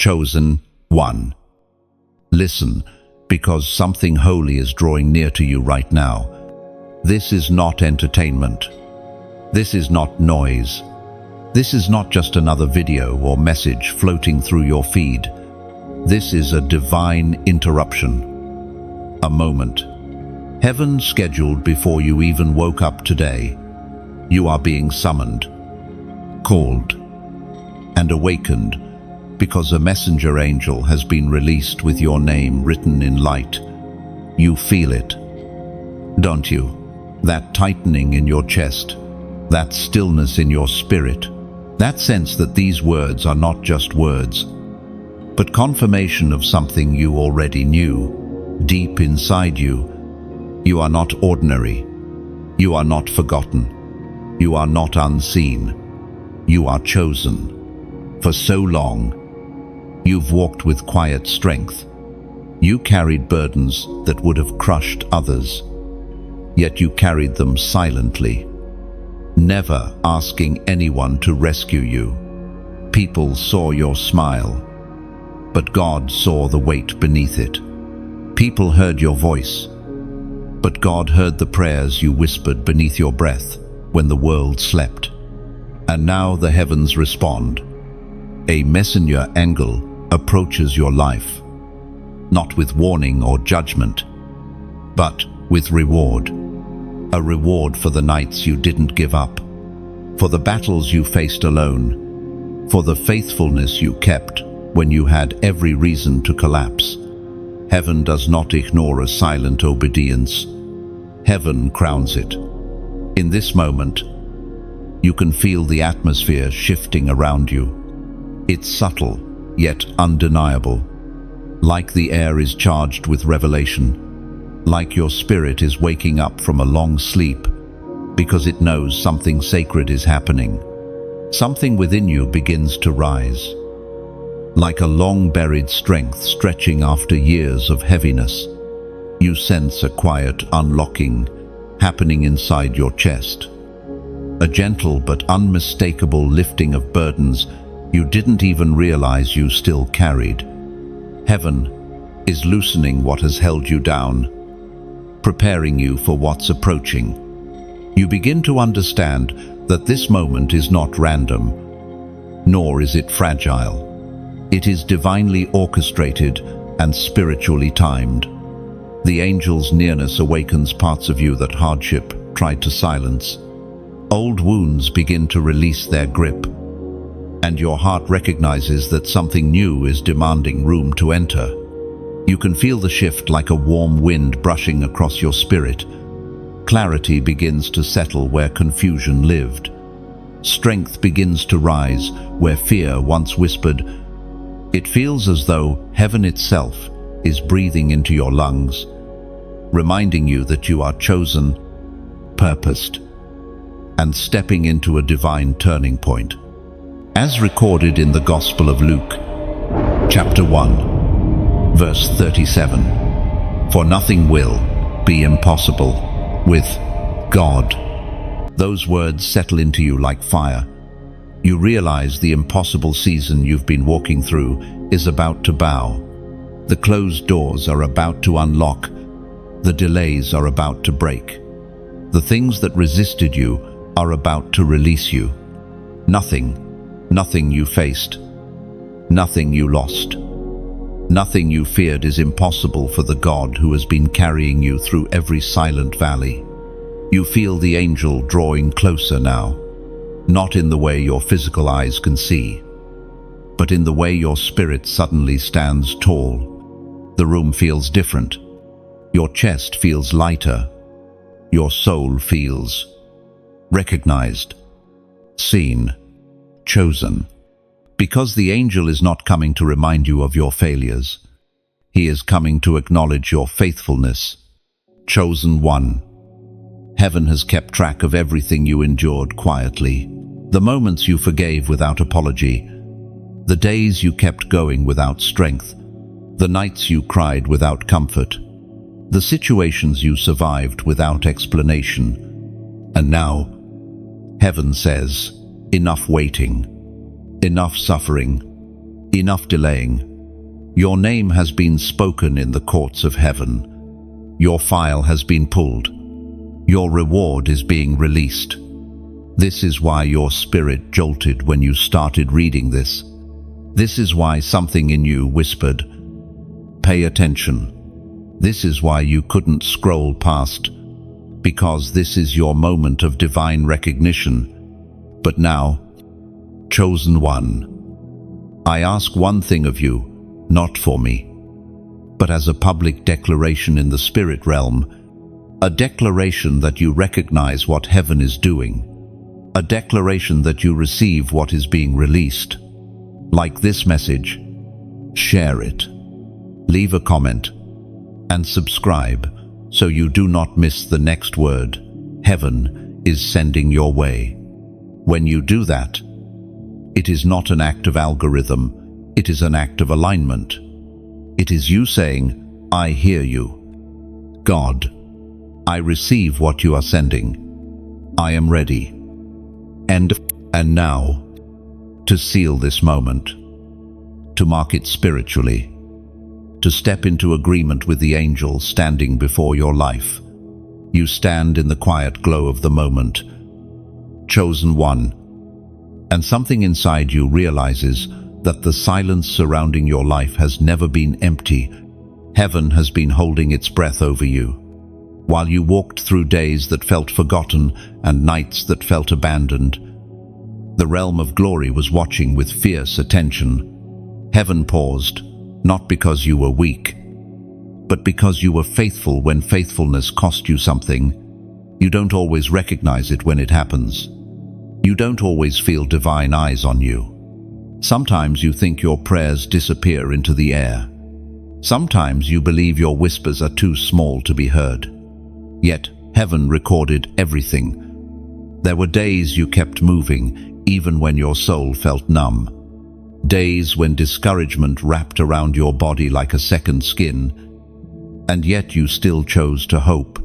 Chosen one. Listen, because something holy is drawing near to you right now. This is not entertainment. This is not noise. This is not just another video or message floating through your feed. This is a divine interruption. A moment. Heaven scheduled before you even woke up today. You are being summoned, called, and awakened because a messenger angel has been released with your name written in light. You feel it, don't you? That tightening in your chest, that stillness in your spirit, that sense that these words are not just words, but confirmation of something you already knew. Deep inside you, you are not ordinary. You are not forgotten. You are not unseen. You are chosen. For so long, you've walked with quiet strength. You carried burdens that would have crushed others, yet you carried them silently, never asking anyone to rescue you. People saw your smile, but God saw the weight beneath it. People heard your voice, but God heard the prayers you whispered beneath your breath when the world slept. And now the heavens respond. A messenger angel approaches your life, not with warning or judgment, but with reward. A reward for the nights you didn't give up, for the battles you faced alone, for the faithfulness you kept when you had every reason to collapse. Heaven does not ignore a silent obedience. Heaven crowns it. In this moment, you can feel the atmosphere shifting around you. It's subtle, yet undeniable. Like the air is charged with revelation. Like your spirit is waking up from a long sleep because it knows something sacred is happening. Something within you begins to rise. Like a long-buried strength stretching after years of heaviness, you sense a quiet unlocking happening inside your chest. A gentle but unmistakable lifting of burdens you didn't even realize you still carried. Heaven is loosening what has held you down, preparing you for what's approaching. You begin to understand that this moment is not random, nor is it fragile. It is divinely orchestrated and spiritually timed. The angel's nearness awakens parts of you that hardship tried to silence. Old wounds begin to release their grip, and your heart recognizes that something new is demanding room to enter. You can feel the shift like a warm wind brushing across your spirit. Clarity begins to settle where confusion lived. Strength begins to rise where fear once whispered. It feels as though heaven itself is breathing into your lungs, reminding you that you are chosen, purposed, and stepping into a divine turning point. As recorded in the Gospel of Luke, chapter 1, verse 37, "For nothing will be impossible with God." Those words settle into you like fire. You realize the impossible season you've been walking through is about to bow. The closed doors are about to unlock. The delays are about to break. The things that resisted you are about to release you. Nothing you faced, nothing you lost, nothing you feared is impossible for the God who has been carrying you through every silent valley. You feel the angel drawing closer now, not in the way your physical eyes can see, but in the way your spirit suddenly stands tall. The room feels different. Your chest feels lighter. Your soul feels recognized, seen, chosen. Because the angel is not coming to remind you of your failures. He is coming to acknowledge your faithfulness. Chosen one. Heaven has kept track of everything you endured quietly. The moments you forgave without apology. The days you kept going without strength. The nights you cried without comfort. The situations you survived without explanation. And now, heaven says, enough waiting, enough suffering, Enough delaying. Your name has been spoken in the courts of heaven. Your file has been pulled. Your reward is being released. This is why your spirit jolted when you started reading this. This is why something in you whispered, "Pay attention." This is why you couldn't scroll past, because this is your moment of divine recognition. But now, chosen one, I ask one thing of you, not for me, but as a public declaration in the spirit realm, a declaration that you recognize what heaven is doing, a declaration that you receive what is being released. Like this message, share it, leave a comment, and subscribe so you do not miss the next word heaven is sending your way. When you do that, it is not an act of algorithm, it is an act of alignment. It is you saying, "I hear you. God, I receive what you are sending. I am ready." And now, to seal this moment, to mark it spiritually, to step into agreement with the angel standing before your life, you stand in the quiet glow of the moment, chosen one, and something inside you realizes that the silence surrounding your life has never been empty. Heaven has been holding its breath over you. While you walked through days that felt forgotten and nights that felt abandoned, the realm of glory was watching with fierce attention. Heaven paused, not because you were weak, but because you were faithful when faithfulness cost you something. You don't always recognize it when it happens. You don't always feel divine eyes on you. Sometimes you think your prayers disappear into the air. Sometimes you believe your whispers are too small to be heard. Yet heaven recorded everything. There were days you kept moving, even when your soul felt numb. Days when discouragement wrapped around your body like a second skin, and yet you still chose to hope.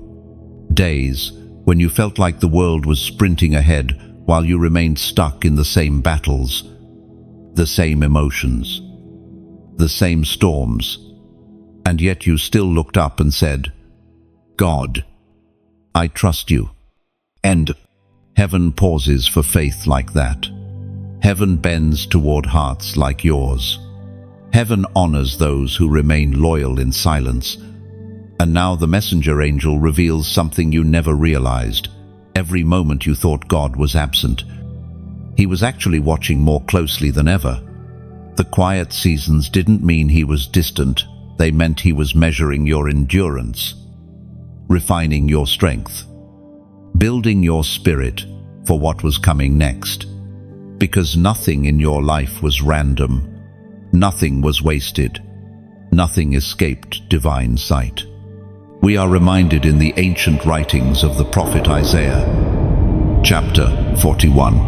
Days when you felt like the world was sprinting ahead while you remained stuck in the same battles, the same emotions, the same storms, and yet you still looked up and said, "God, I trust you." And heaven pauses for faith like that. Heaven bends toward hearts like yours. Heaven honors those who remain loyal in silence. And now the messenger angel reveals something you never realized. Every moment you thought God was absent, he was actually watching more closely than ever. The quiet seasons didn't mean he was distant. They meant he was measuring your endurance, refining your strength, building your spirit for what was coming next. Because nothing in your life was random, nothing was wasted, nothing escaped divine sight. We are reminded in the ancient writings of the prophet Isaiah, chapter 41,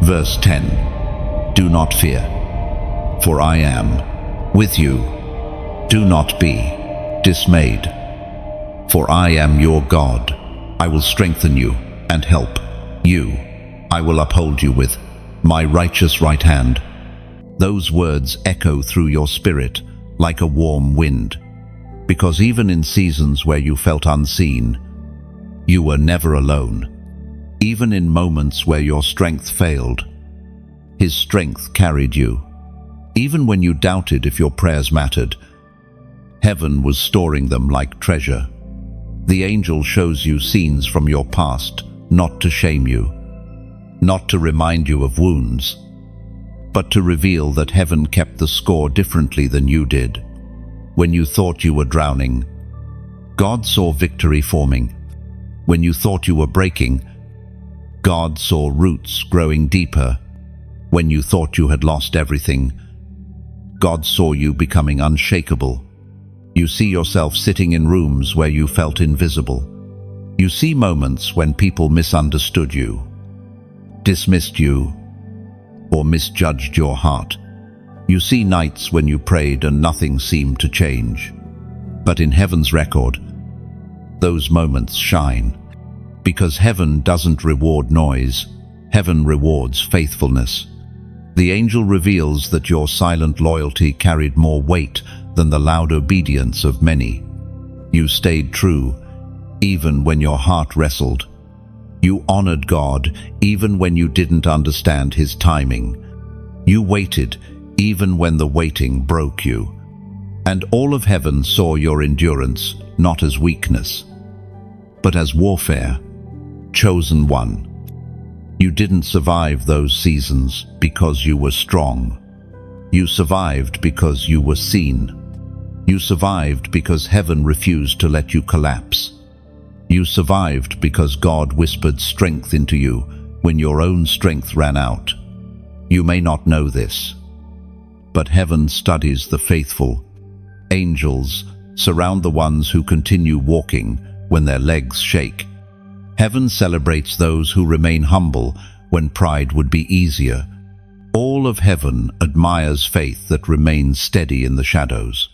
verse 10, "Do not fear, for I am with you. Do not be dismayed, for I am your God. I will strengthen you and help you. I will uphold you with my righteous right hand." Those words echo through your spirit like a warm wind, because even in seasons where you felt unseen, you were never alone. Even in moments where your strength failed, his strength carried you. Even when you doubted if your prayers mattered, heaven was storing them like treasure. The angel shows you scenes from your past, not to shame you, not to remind you of wounds, but to reveal that heaven kept the score differently than you did. When you thought you were drowning, God saw victory forming. When you thought you were breaking, God saw roots growing deeper. When you thought you had lost everything, God saw you becoming unshakable. You see yourself sitting in rooms where you felt invisible. You see moments when people misunderstood you, dismissed you, or misjudged your heart. You see nights when you prayed and nothing seemed to change. But in heaven's record, those moments shine. Because heaven doesn't reward noise, heaven rewards faithfulness. The angel reveals that your silent loyalty carried more weight than the loud obedience of many. You stayed true, even when your heart wrestled. You honored God, even when you didn't understand His timing. You waited, even when the waiting broke you. And all of heaven saw your endurance, not as weakness, but as warfare. Chosen one. You didn't survive those seasons because you were strong. You survived because you were seen. You survived because heaven refused to let you collapse. You survived because God whispered strength into you when your own strength ran out. You may not know this, but heaven studies the faithful. Angels surround the ones who continue walking when their legs shake. Heaven celebrates those who remain humble when pride would be easier. All of heaven admires faith that remains steady in the shadows.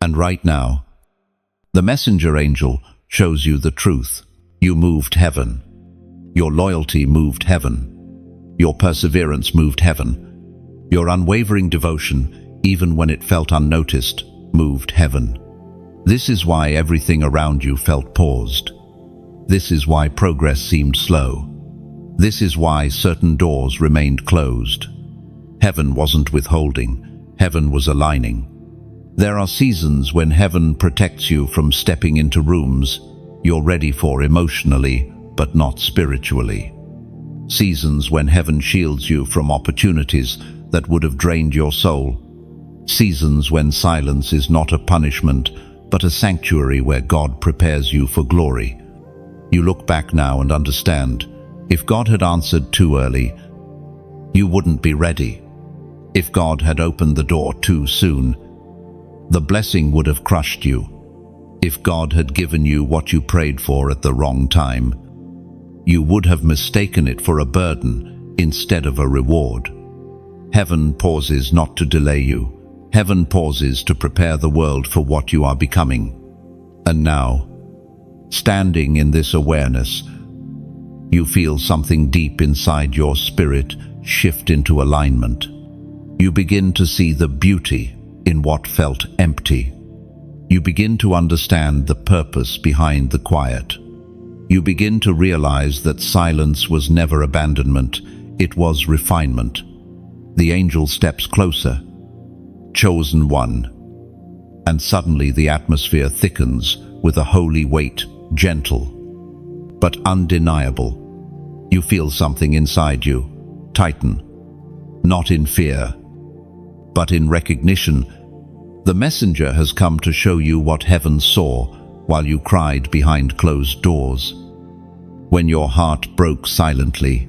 And right now, the messenger angel shows you the truth. You moved heaven. Your loyalty moved heaven. Your perseverance moved heaven. Your unwavering devotion, even when it felt unnoticed, moved heaven. This is why everything around you felt paused. This is why progress seemed slow. This is why certain doors remained closed. Heaven wasn't withholding. Heaven was aligning. There are seasons when heaven protects you from stepping into rooms you're ready for emotionally, but not spiritually. Seasons when heaven shields you from opportunities that would have drained your soul. Seasons when silence is not a punishment, but a sanctuary where God prepares you for glory. You look back now and understand, if God had answered too early, you wouldn't be ready. If God had opened the door too soon, the blessing would have crushed you. If God had given you what you prayed for at the wrong time, you would have mistaken it for a burden instead of a reward. Heaven pauses not to delay you. Heaven pauses to prepare the world for what you are becoming. And now, standing in this awareness, you feel something deep inside your spirit shift into alignment. You begin to see the beauty in what felt empty. You begin to understand the purpose behind the quiet. You begin to realize that silence was never abandonment, it was refinement. The angel steps closer, chosen one, and suddenly the atmosphere thickens with a holy weight, gentle, but undeniable. You feel something inside you tighten, not in fear, but in recognition. The messenger has come to show you what heaven saw while you cried behind closed doors, when your heart broke silently,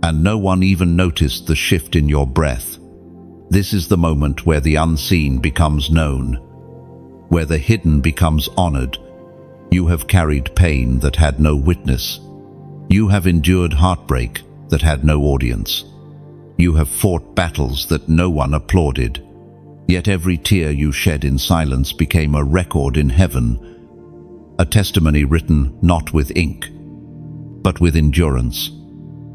and no one even noticed the shift in your breath. This is the moment where the unseen becomes known, where the hidden becomes honored. You have carried pain that had no witness. You have endured heartbreak that had no audience. You have fought battles that no one applauded. Yet every tear you shed in silence became a record in heaven, a testimony written not with ink, but with endurance.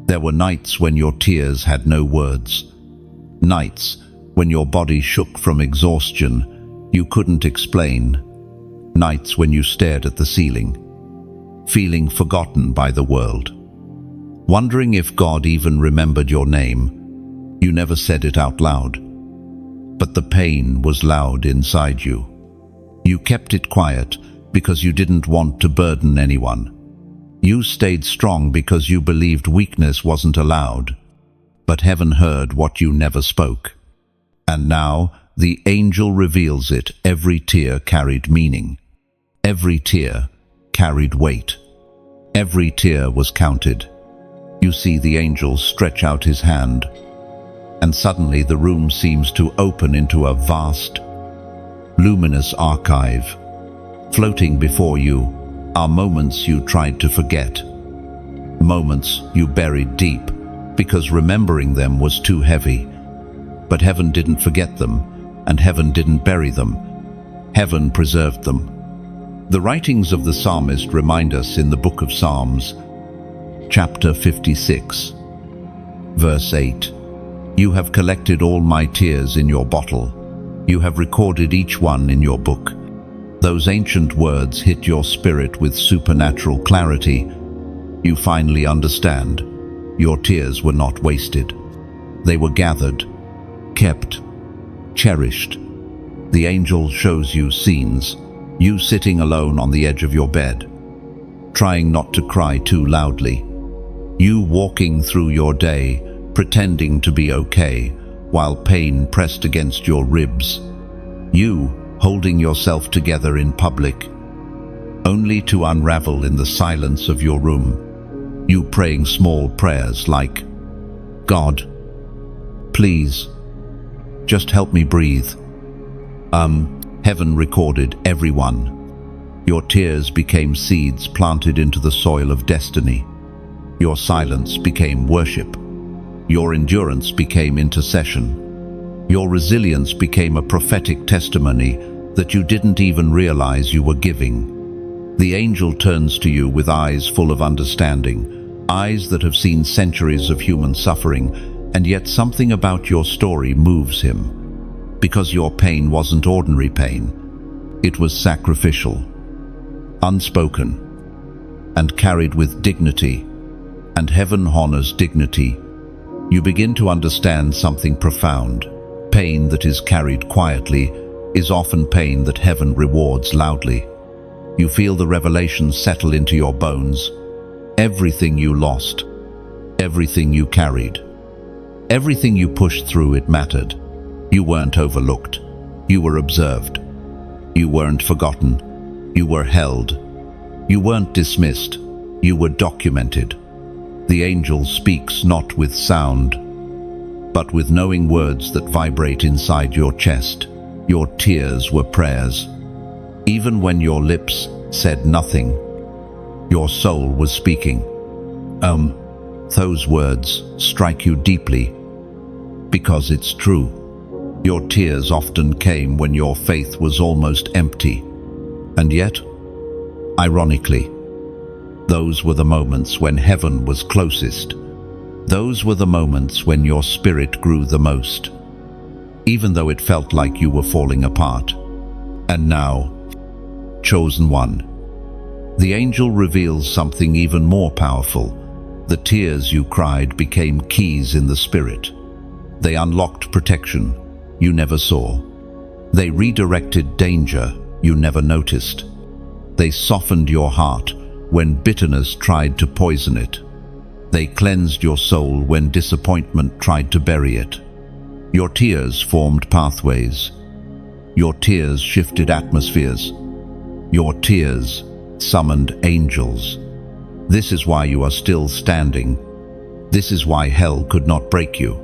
There were nights when your tears had no words, nights when your body shook from exhaustion you couldn't explain, nights when you stared at the ceiling, feeling forgotten by the world, wondering if God even remembered your name. You never said it out loud, but the pain was loud inside you. You kept it quiet because you didn't want to burden anyone. You stayed strong because you believed weakness wasn't allowed. But heaven heard what you never spoke. And now the angel reveals it. Every tear carried meaning. Every tear carried weight. Every tear was counted. You see the angel stretch out his hand, and suddenly the room seems to open into a vast, luminous archive. Floating before you are moments you tried to forget, moments you buried deep because remembering them was too heavy. But heaven didn't forget them, and heaven didn't bury them. Heaven preserved them. The writings of the psalmist remind us in the book of Psalms, chapter 56, verse 8. You have collected all my tears in your bottle. You have recorded each one in your book. Those ancient words hit your spirit with supernatural clarity. You finally understand. Your tears were not wasted. They were gathered, kept, cherished. The angel shows you scenes, you sitting alone on the edge of your bed, trying not to cry too loudly. You walking through your day, pretending to be okay, while pain pressed against your ribs. You holding yourself together in public, only to unravel in the silence of your room. You praying small prayers like, God, please, just help me breathe. Heaven recorded everyone. Your tears became seeds planted into the soil of destiny. Your silence became worship. Your endurance became intercession. Your resilience became a prophetic testimony that you didn't even realize you were giving. The angel turns to you with eyes full of understanding, eyes that have seen centuries of human suffering, and yet something about your story moves him. Because your pain wasn't ordinary pain. It was sacrificial, unspoken, and carried with dignity. And heaven honors dignity. You begin to understand something profound. Pain that is carried quietly is often pain that heaven rewards loudly. You feel the revelation settle into your bones. Everything you lost, everything you carried, everything you pushed through, it mattered. You weren't overlooked. You were observed. You weren't forgotten. You were held. You weren't dismissed. You were documented. The angel speaks not with sound, but with knowing words that vibrate inside your chest. Your tears were prayers. Even when your lips said nothing, your soul was speaking. Those words strike you deeply because it's true. Your tears often came when your faith was almost empty. And yet, ironically, those were the moments when heaven was closest. Those were the moments when your spirit grew the most, even though it felt like you were falling apart. And now, chosen one, the angel reveals something even more powerful. The tears you cried became keys in the spirit. They unlocked protection you never saw. They redirected danger you never noticed. They softened your heart when bitterness tried to poison it. They cleansed your soul when disappointment tried to bury it. Your tears formed pathways. Your tears shifted atmospheres. Your tears summoned angels. This is why you are still standing. This is why hell could not break you.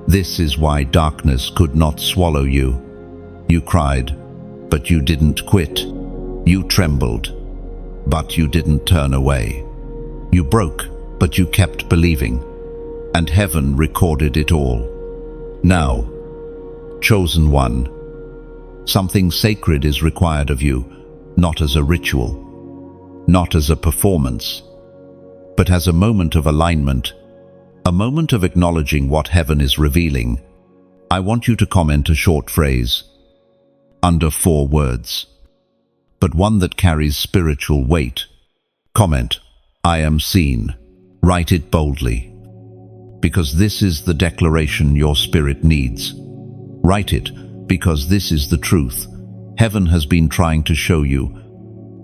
This is why darkness could not swallow you. You cried, but you didn't quit. You trembled, but you didn't turn away. You broke, but you kept believing. And heaven recorded it all. Now, chosen one, something sacred is required of you, not as a ritual, not as a performance, but as a moment of alignment, a moment of acknowledging what heaven is revealing. I want you to comment a short phrase, under 4 words, but one that carries spiritual weight. Comment, I am seen. Write it boldly, because this is the declaration your spirit needs. Write it, because this is the truth heaven has been trying to show you.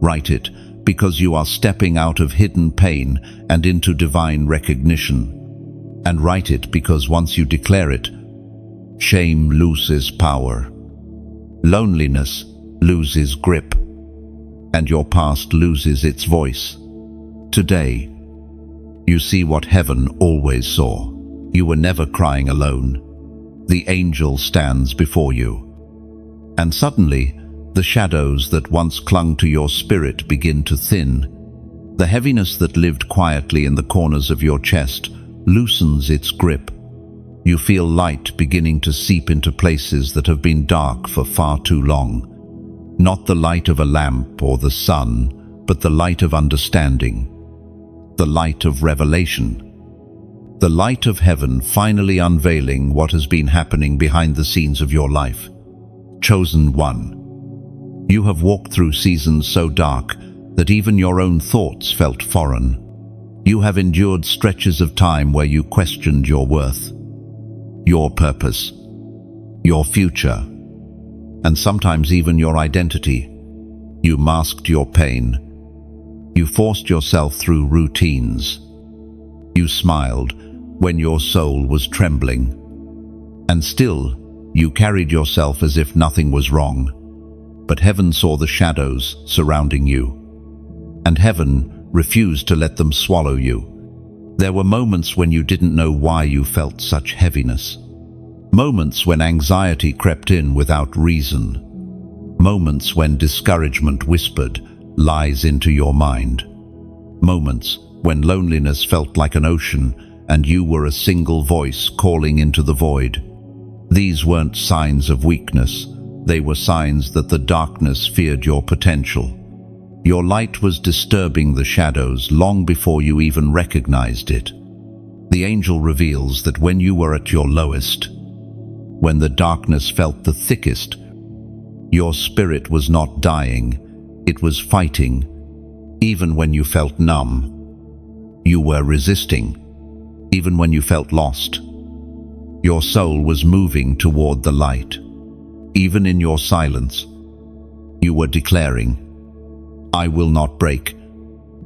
Write it, because you are stepping out of hidden pain and into divine recognition. And write it because once you declare it, shame loses power, loneliness loses grip, and your past loses its voice. Today, you see what heaven always saw. You were never crying alone. The angel stands before you. And suddenly, the shadows that once clung to your spirit begin to thin. The heaviness that lived quietly in the corners of your chest loosens its grip. You feel light beginning to seep into places that have been dark for far too long. Not the light of a lamp or the sun, but the light of understanding, the light of revelation. The light of heaven finally unveiling what has been happening behind the scenes of your life. Chosen one. You have walked through seasons so dark that even your own thoughts felt foreign. You have endured stretches of time where you questioned your worth, your purpose, your future, and sometimes even your identity. You masked your pain. You forced yourself through routines. You smiled when your soul was trembling. And still, you carried yourself as if nothing was wrong. But heaven saw the shadows surrounding you. And heaven refused to let them swallow you. There were moments when you didn't know why you felt such heaviness. Moments when anxiety crept in without reason. Moments when discouragement whispered lies into your mind. Moments when loneliness felt like an ocean and you were a single voice calling into the void. These weren't signs of weakness. They were signs that the darkness feared your potential. Your light was disturbing the shadows long before you even recognized it. The angel reveals that when you were at your lowest, when the darkness felt the thickest, your spirit was not dying, it was fighting. Even when you felt numb, you were resisting. Even when you felt lost, your soul was moving toward the light. Even in your silence, you were declaring, "I will not break."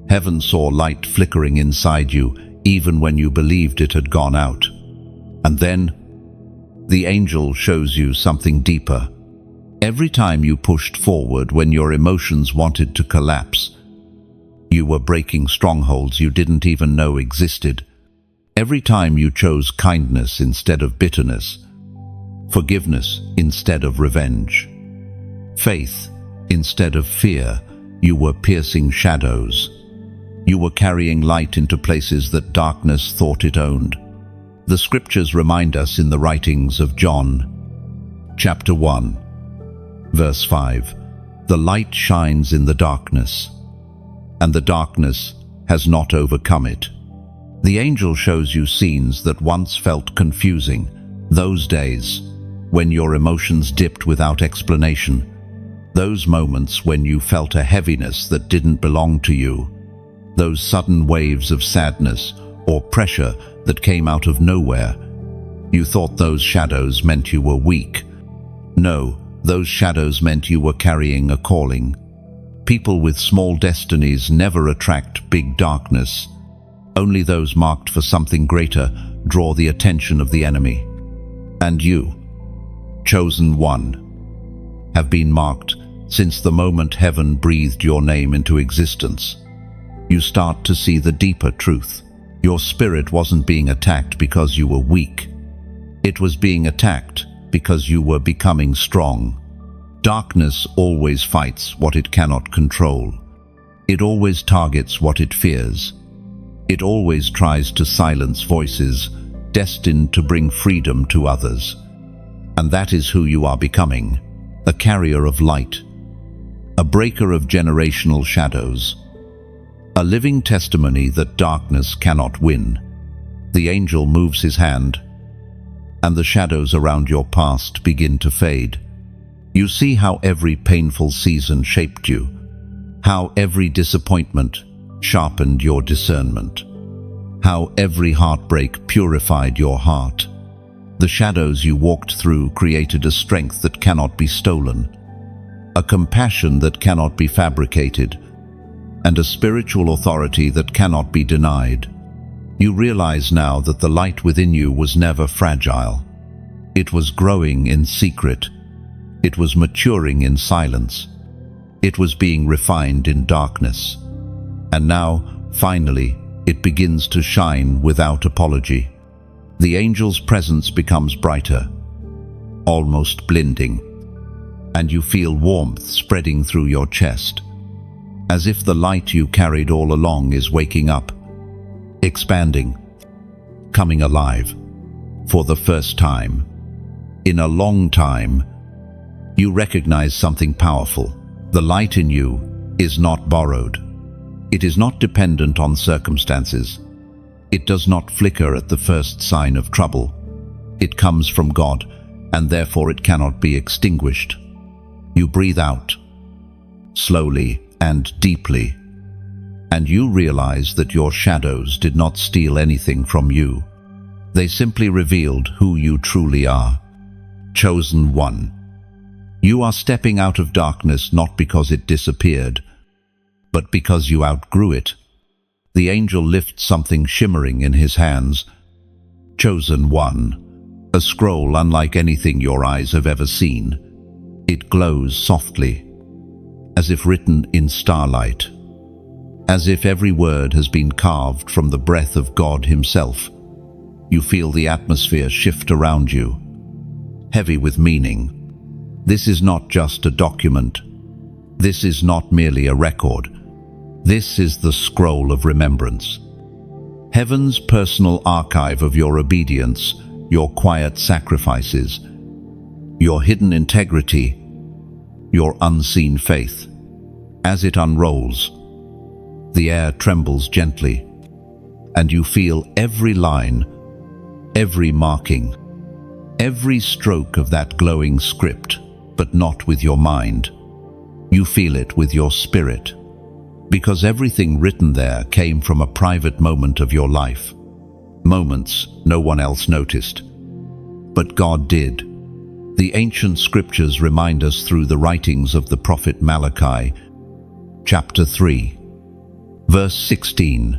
Heaven saw light flickering inside you, even when you believed it had gone out. And then, the angel shows you something deeper. Every time you pushed forward when your emotions wanted to collapse, you were breaking strongholds you didn't even know existed. Every time you chose kindness instead of bitterness, forgiveness instead of revenge, faith instead of fear, you were piercing shadows. You were carrying light into places that darkness thought it owned. The scriptures remind us in the writings of John, chapter 1, verse 5, "The light shines in the darkness, and the darkness has not overcome it." The angel shows you scenes that once felt confusing, those days when your emotions dipped without explanation, those moments when you felt a heaviness that didn't belong to you, those sudden waves of sadness or pressure that came out of nowhere. You thought those shadows meant you were weak. No, those shadows meant you were carrying a calling. People with small destinies never attract big darkness. Only those marked for something greater draw the attention of the enemy. And you, chosen one, have been marked since the moment heaven breathed your name into existence. You start to see the deeper truth. Your spirit wasn't being attacked because you were weak. It was being attacked because you were becoming strong. Darkness always fights what it cannot control. It always targets what it fears. It always tries to silence voices destined to bring freedom to others. And that is who you are becoming, a carrier of light, a breaker of generational shadows, a living testimony that darkness cannot win. The angel moves his hand, and the shadows around your past begin to fade. You see how every painful season shaped you, how every disappointment sharpened your discernment, how every heartbreak purified your heart. The shadows you walked through created a strength that cannot be stolen, a compassion that cannot be fabricated, and a spiritual authority that cannot be denied. You realize now that the light within you was never fragile. It was growing in secret. It was maturing in silence. It was being refined in darkness. And now, finally, it begins to shine without apology. The angel's presence becomes brighter, almost blinding, and you feel warmth spreading through your chest, as if the light you carried all along is waking up, expanding, coming alive. For the first time, in a long time, you recognize something powerful. The light in you is not borrowed. It is not dependent on circumstances. It does not flicker at the first sign of trouble. It comes from God, and therefore it cannot be extinguished. You breathe out, slowly and deeply, and you realize that your shadows did not steal anything from you. They simply revealed who you truly are. Chosen one. You are stepping out of darkness not because it disappeared, but because you outgrew it. The angel lifts something shimmering in his hands. Chosen one. A scroll unlike anything your eyes have ever seen. It glows softly, as if written in starlight, as if every word has been carved from the breath of God himself. You feel the atmosphere shift around you, heavy with meaning. This is not just a document. This is not merely a record. This is the scroll of remembrance. Heaven's personal archive of your obedience, your quiet sacrifices, your hidden integrity, your unseen faith. As it unrolls, the air trembles gently, and you feel every line, every marking, every stroke of that glowing script, but not with your mind. You feel it with your spirit, because everything written there came from a private moment of your life. Moments no one else noticed, but God did. The ancient scriptures remind us through the writings of the prophet Malachi, chapter 3, verse 16.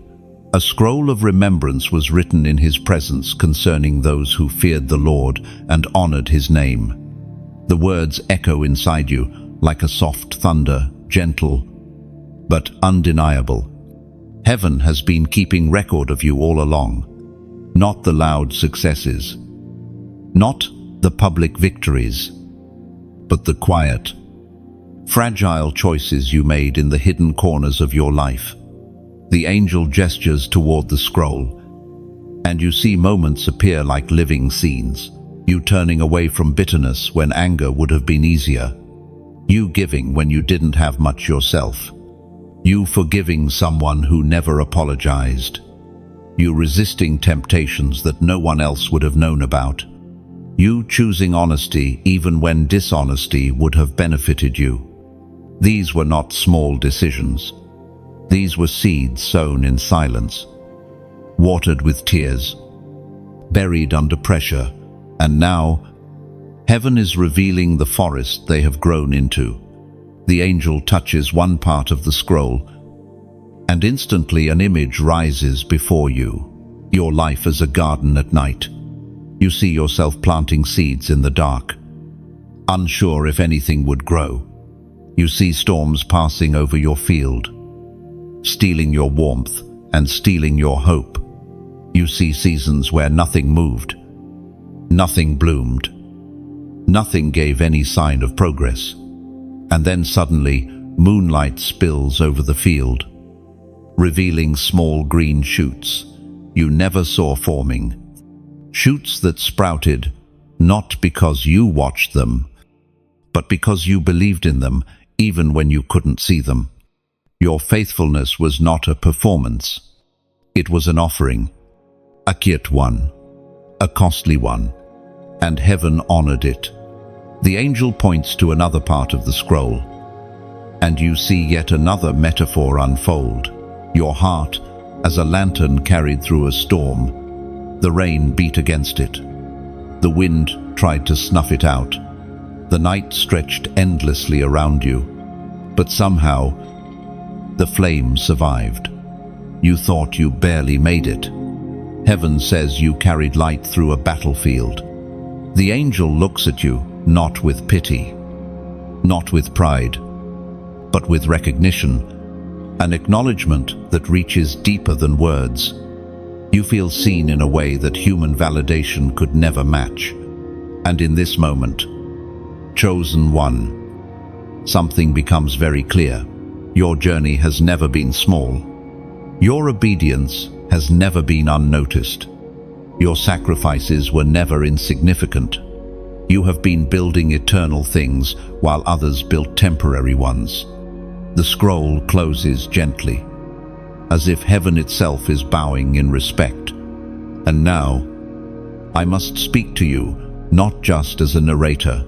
A scroll of remembrance was written in his presence concerning those who feared the Lord and honored his name. The words echo inside you like a soft thunder, gentle but undeniable. Heaven has been keeping record of you all along. Not the loud successes, not the public victories, but the quiet, fragile choices you made in the hidden corners of your life. The angel gestures toward the scroll, and you see moments appear like living scenes. You turning away from bitterness when anger would have been easier. You giving when you didn't have much yourself. You forgiving someone who never apologized. You resisting temptations that no one else would have known about. You choosing honesty even when dishonesty would have benefited you. These were not small decisions. These were seeds sown in silence, watered with tears, buried under pressure, and now heaven is revealing the forest they have grown into. The angel touches one part of the scroll, and instantly an image rises before you. Your life as a garden at night. You see yourself planting seeds in the dark, unsure if anything would grow. You see storms passing over your field, stealing your warmth and stealing your hope. You see seasons where nothing moved, nothing bloomed, nothing gave any sign of progress. And then suddenly, moonlight spills over the field, revealing small green shoots you never saw forming. Shoots that sprouted not because you watched them, but because you believed in them even when you couldn't see them. Your faithfulness was not a performance. It was an offering, a gift one, a costly one, and heaven honored it. The angel points to another part of the scroll, and you see yet another metaphor unfold. Your heart as a lantern carried through a storm. The rain beat against it. The wind tried to snuff it out. The night stretched endlessly around you, but somehow the flame survived. You thought you barely made it. Heaven says you carried light through a battlefield. The angel looks at you, not with pity, not with pride, but with recognition, an acknowledgement that reaches deeper than words. You feel seen in a way that human validation could never match. And in this moment, chosen one, something becomes very clear. Your journey has never been small. Your obedience has never been unnoticed. Your sacrifices were never insignificant. You have been building eternal things while others built temporary ones. The scroll closes gently. as if heaven itself is bowing in respect. And now, I must speak to you, not just as a narrator,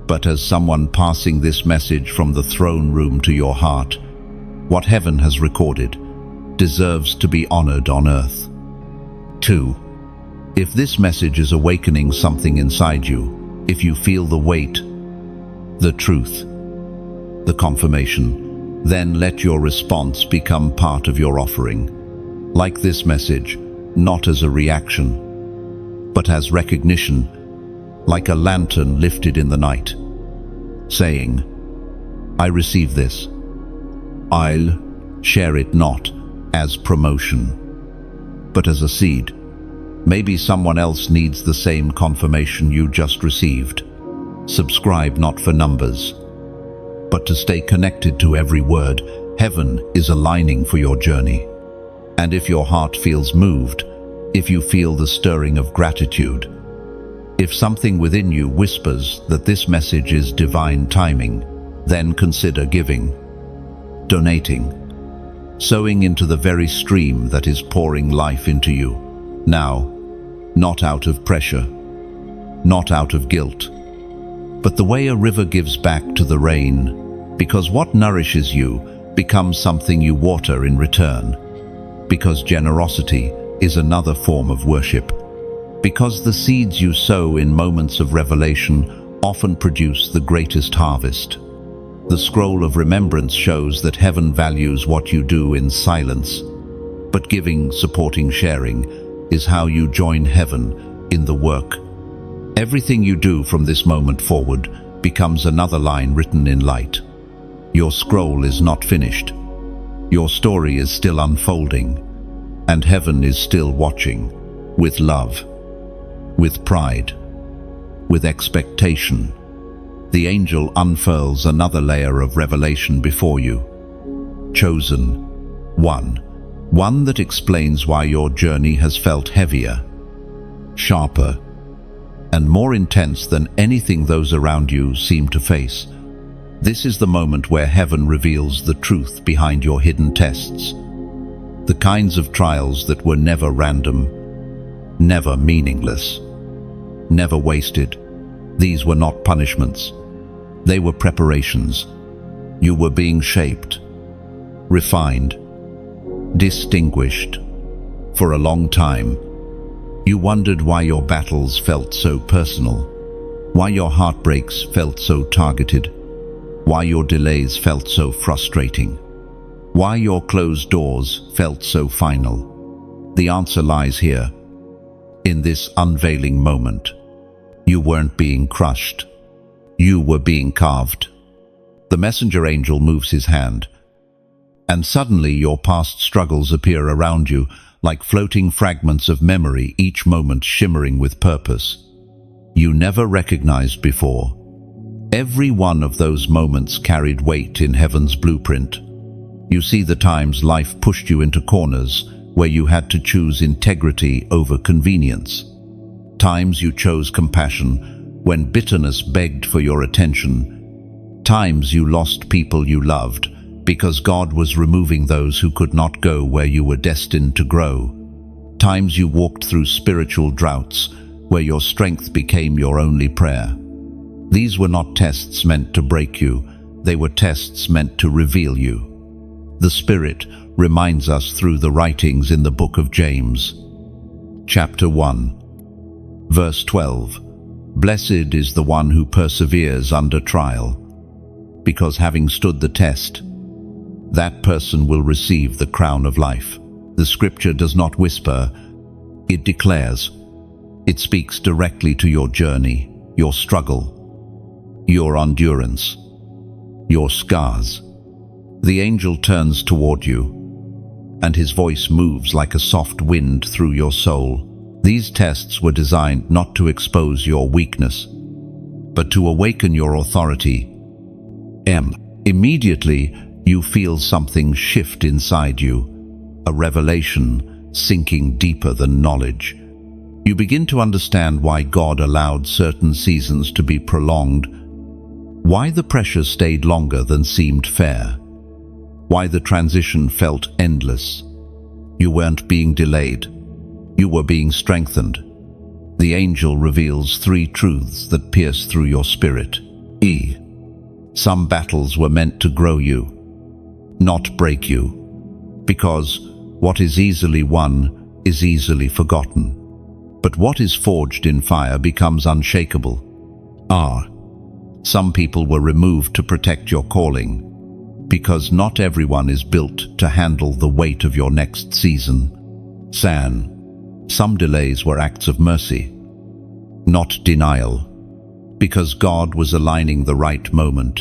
but as someone passing this message from the throne room to your heart. What heaven has recorded deserves to be honored on earth. 2. If this message is awakening something inside you, if you feel the weight, the truth, the confirmation, then let your response become part of your offering. Like this message, not as a reaction, but as recognition, like a lantern lifted in the night, saying, I receive this. I'll share it not as promotion, but as a seed. Maybe someone else needs the same confirmation you just received. Subscribe not for numbers, but to stay connected to every word heaven is aligning for your journey. And if your heart feels moved, if you feel the stirring of gratitude, if something within you whispers that this message is divine timing, then consider giving, donating, sowing into the very stream that is pouring life into you. Now, not out of pressure, not out of guilt, but the way a river gives back to the rain, because what nourishes you becomes something you water in return, because generosity is another form of worship, because the seeds you sow in moments of revelation often produce the greatest harvest. The scroll of remembrance shows that heaven values what you do in silence, but giving, supporting, sharing is how you join heaven in the work. Everything you do from this moment forward becomes another line written in light. Your scroll is not finished. Your story is still unfolding, and heaven is still watching, with love, with pride, with expectation. The angel unfurls another layer of revelation before you. Chosen one that explains why your journey has felt heavier, sharper, and more intense than anything those around you seem to face. This is the moment where heaven reveals the truth behind your hidden tests, the kinds of trials that were never random, never meaningless, never wasted. These were not punishments. They were preparations. You were being shaped, refined, distinguished. For a long time, you wondered why your battles felt so personal, why your heartbreaks felt so targeted, why your delays felt so frustrating, why your closed doors felt so final. The answer lies here, in this unveiling moment. You weren't being crushed. You were being carved. The messenger angel moves his hand, and suddenly your past struggles appear around you like floating fragments of memory, each moment shimmering with purpose you never recognized before. Every one of those moments carried weight in heaven's blueprint. You see the times life pushed you into corners where you had to choose integrity over convenience. Times you chose compassion when bitterness begged for your attention. Times you lost people you loved because God was removing those who could not go where you were destined to grow. Times you walked through spiritual droughts where your strength became your only prayer. These were not tests meant to break you, they were tests meant to reveal you. The Spirit reminds us through the writings in the book of James. Chapter 1, verse 12. Blessed is the one who perseveres under trial, because having stood the test, that person will receive the crown of life. The scripture does not whisper, it declares. It speaks directly to your journey, your struggle, your endurance, your scars. The angel turns toward you, and his voice moves like a soft wind through your soul. These tests were designed not to expose your weakness, but to awaken your authority. Immediately, you feel something shift inside you, a revelation sinking deeper than knowledge. You begin to understand why God allowed certain seasons to be prolonged, why the pressure stayed longer than seemed fair, why the transition felt endless. You weren't being delayed. You were being strengthened. The angel reveals 3 truths that pierce through your spirit. Some battles were meant to grow you, not break you, because what is easily won is easily forgotten. But what is forged in fire becomes unshakable. Some people were removed to protect your calling, because not everyone is built to handle the weight of your next season. Some delays were acts of mercy, not denial, because God was aligning the right moment,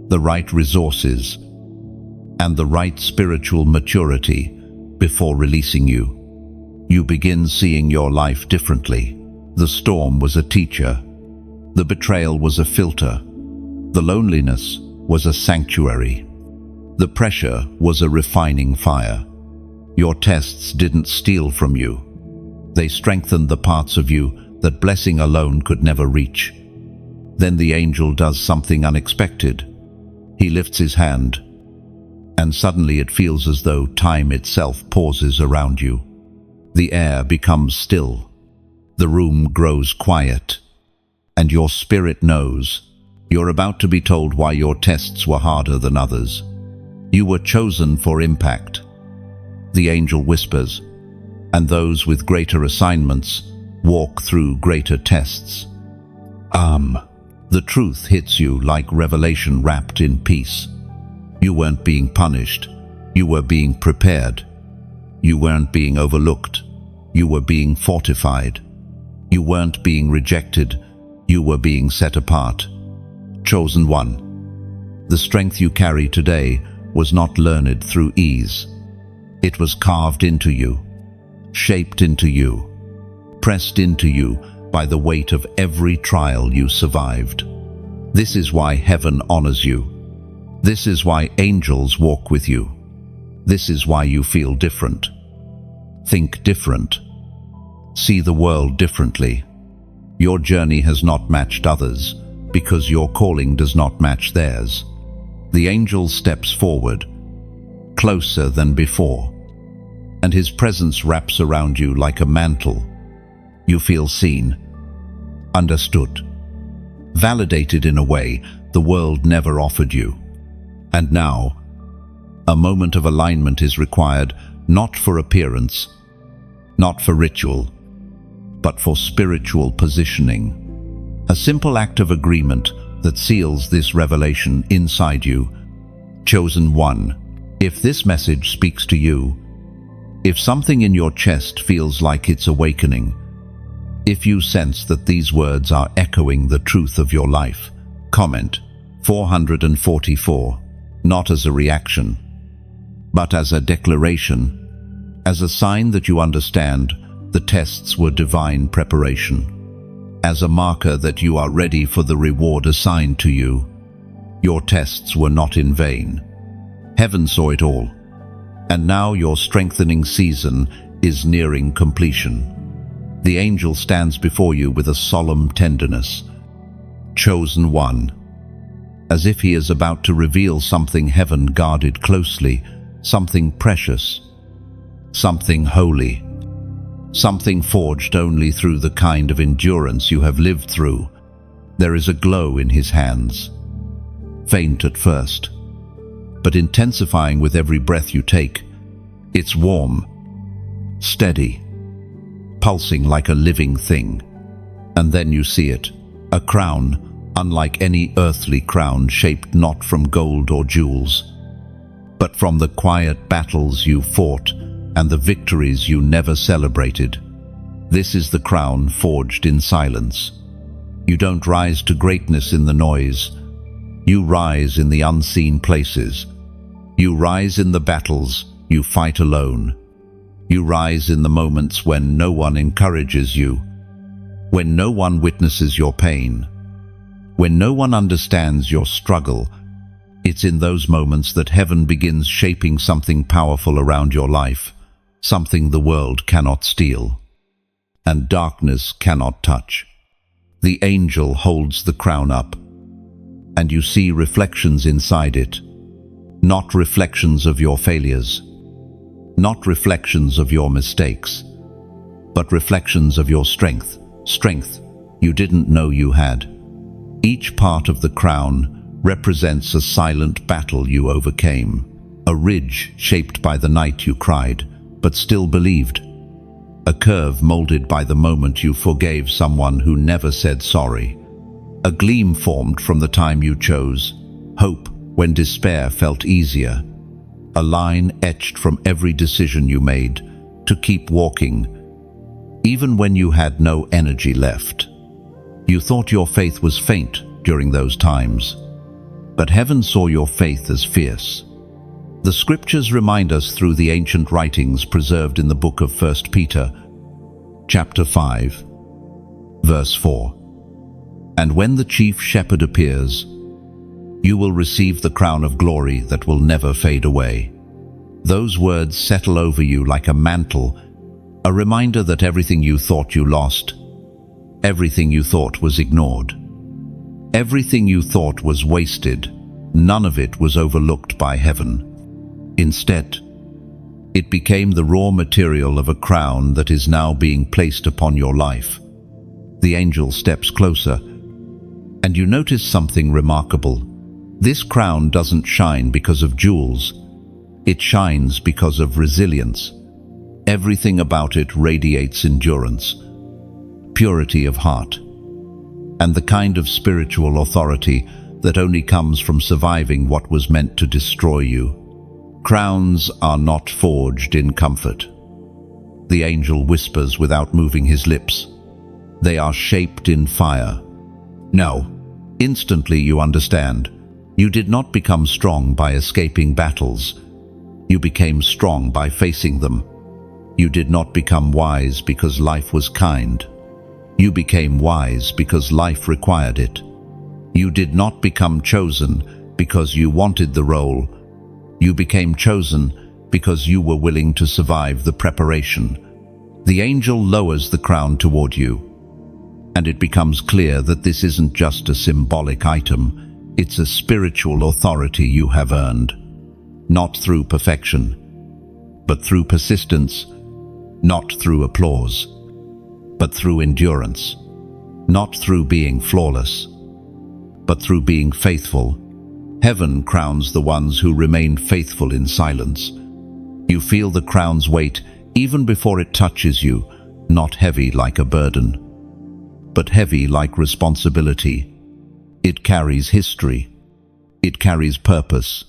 the right resources, and the right spiritual maturity before releasing you. You begin seeing your life differently. The storm was a teacher. The betrayal was a filter. The loneliness was a sanctuary. The pressure was a refining fire. Your tests didn't steal from you. They strengthened the parts of you that blessing alone could never reach. Then the angel does something unexpected. He lifts his hand, and suddenly it feels as though time itself pauses around you. The air becomes still. The room grows quiet, and your spirit knows you're about to be told why your tests were harder than others. You were chosen for impact. The angel whispers, and those with greater assignments walk through greater tests. The truth hits you like revelation wrapped in peace. You weren't being punished. You were being prepared. You weren't being overlooked. You were being fortified. You weren't being rejected. You were being set apart. Chosen one. The strength you carry today was not learned through ease. It was carved into you, shaped into you, pressed into you by the weight of every trial you survived. This is why heaven honors you. This is why angels walk with you. This is why you feel different. Think different. See the world differently. Your journey has not matched others because your calling does not match theirs. The angel steps forward, closer than before, and his presence wraps around you like a mantle. You feel seen, understood, validated in a way the world never offered you. And now, a moment of alignment is required, not for appearance, not for ritual, but for spiritual positioning. A simple act of agreement that seals this revelation inside you. Chosen one. If this message speaks to you, if something in your chest feels like it's awakening, if you sense that these words are echoing the truth of your life, comment 444, not as a reaction, but as a declaration, as a sign that you understand the tests were divine preparation, as a marker that you are ready for the reward assigned to you. Your tests were not in vain. Heaven saw it all, and now your strengthening season is nearing completion. The angel stands before you with a solemn tenderness. Chosen one. As if he is about to reveal something heaven guarded closely, something precious, something holy, something forged only through the kind of endurance you have lived through. There is a glow in his hands, faint at first, but intensifying with every breath you take. It's warm, steady, pulsing like a living thing. And then you see it, a crown, unlike any earthly crown, shaped not from gold or jewels, but from the quiet battles you fought and the victories you never celebrated. This is the crown forged in silence. You don't rise to greatness in the noise. You rise in the unseen places. You rise in the battles you fight alone. You rise in the moments when no one encourages you, when no one witnesses your pain, when no one understands your struggle. It's in those moments that heaven begins shaping something powerful around your life, something the world cannot steal, and darkness cannot touch. The angel holds the crown up, and you see reflections inside it. not reflections of your failures, not reflections of your mistakes, but reflections of your strength, strength you didn't know you had. Each part of the crown represents a silent battle you overcame, a ridge shaped by the night you cried, but still believed, a curve molded by the moment you forgave someone who never said sorry, a gleam formed from the time you chose hope when despair felt easier, a line etched from every decision you made to keep walking, even when you had no energy left. You thought your faith was faint during those times, but heaven saw your faith as fierce. The scriptures remind us through the ancient writings preserved in the book of 1 Peter, chapter 5, verse 4. And when the chief shepherd appears, you will receive the crown of glory that will never fade away. Those words settle over you like a mantle, a reminder that everything you thought you lost, everything you thought was ignored, everything you thought was wasted, none of it was overlooked by heaven. Instead, it became the raw material of a crown that is now being placed upon your life. The angel steps closer, and you notice something remarkable. This crown doesn't shine because of jewels. It shines because of resilience. Everything about it radiates endurance, purity of heart, and the kind of spiritual authority that only comes from surviving what was meant to destroy you. Crowns are not forged in comfort. The angel whispers without moving his lips. They are shaped in fire. No, instantly you understand. You did not become strong by escaping battles. You became strong by facing them. You did not become wise because life was kind. You became wise because life required it. You did not become chosen because you wanted the role. You became chosen because you were willing to survive the preparation. The angel lowers the crown toward you, and it becomes clear that this isn't just a symbolic item. It's a spiritual authority you have earned, not through perfection, but through persistence, not through applause, but through endurance, not through being flawless, but through being faithful. Heaven crowns the ones who remain faithful in silence. You feel the crown's weight even before it touches you, not heavy like a burden, but heavy like responsibility. It carries history. It carries purpose.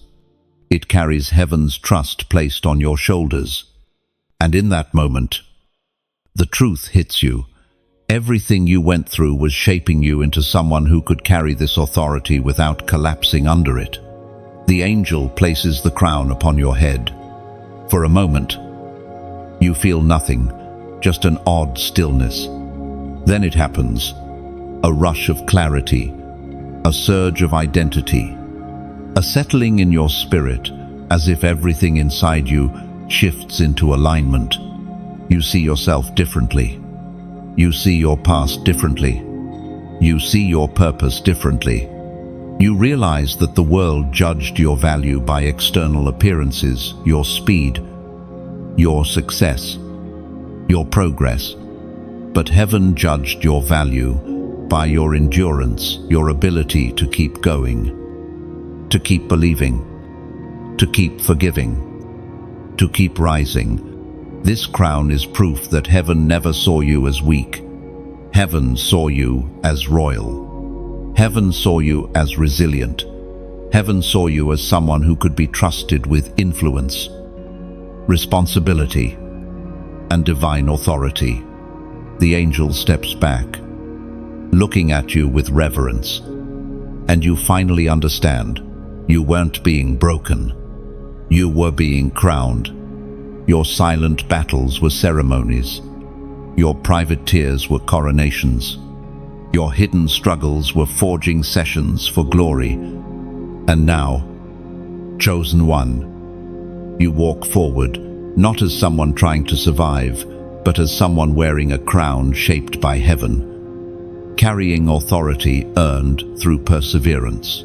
It carries heaven's trust placed on your shoulders. And in that moment, the truth hits you. Everything you went through was shaping you into someone who could carry this authority without collapsing under it. The angel places the crown upon your head. For a moment, you feel nothing, just an odd stillness. Then it happens. A rush of clarity, a surge of identity, a settling in your spirit, as if everything inside you shifts into alignment. You see yourself differently. You see your past differently. You see your purpose differently. You realize that the world judged your value by external appearances, your speed, your success, your progress. But heaven judged your value by your endurance, your ability to keep going, to keep believing, to keep forgiving, to keep rising. This crown is proof that heaven never saw you as weak. Heaven saw you as royal. Heaven saw you as resilient. Heaven saw you as someone who could be trusted with influence, responsibility, and divine authority. The angel steps back, looking at you with reverence, and you finally understand. You weren't being broken. You were being crowned. Your silent battles were ceremonies. Your private tears were coronations. Your hidden struggles were forging sessions for glory. And now, chosen one, you walk forward, not as someone trying to survive, but as someone wearing a crown shaped by heaven, carrying authority earned through perseverance,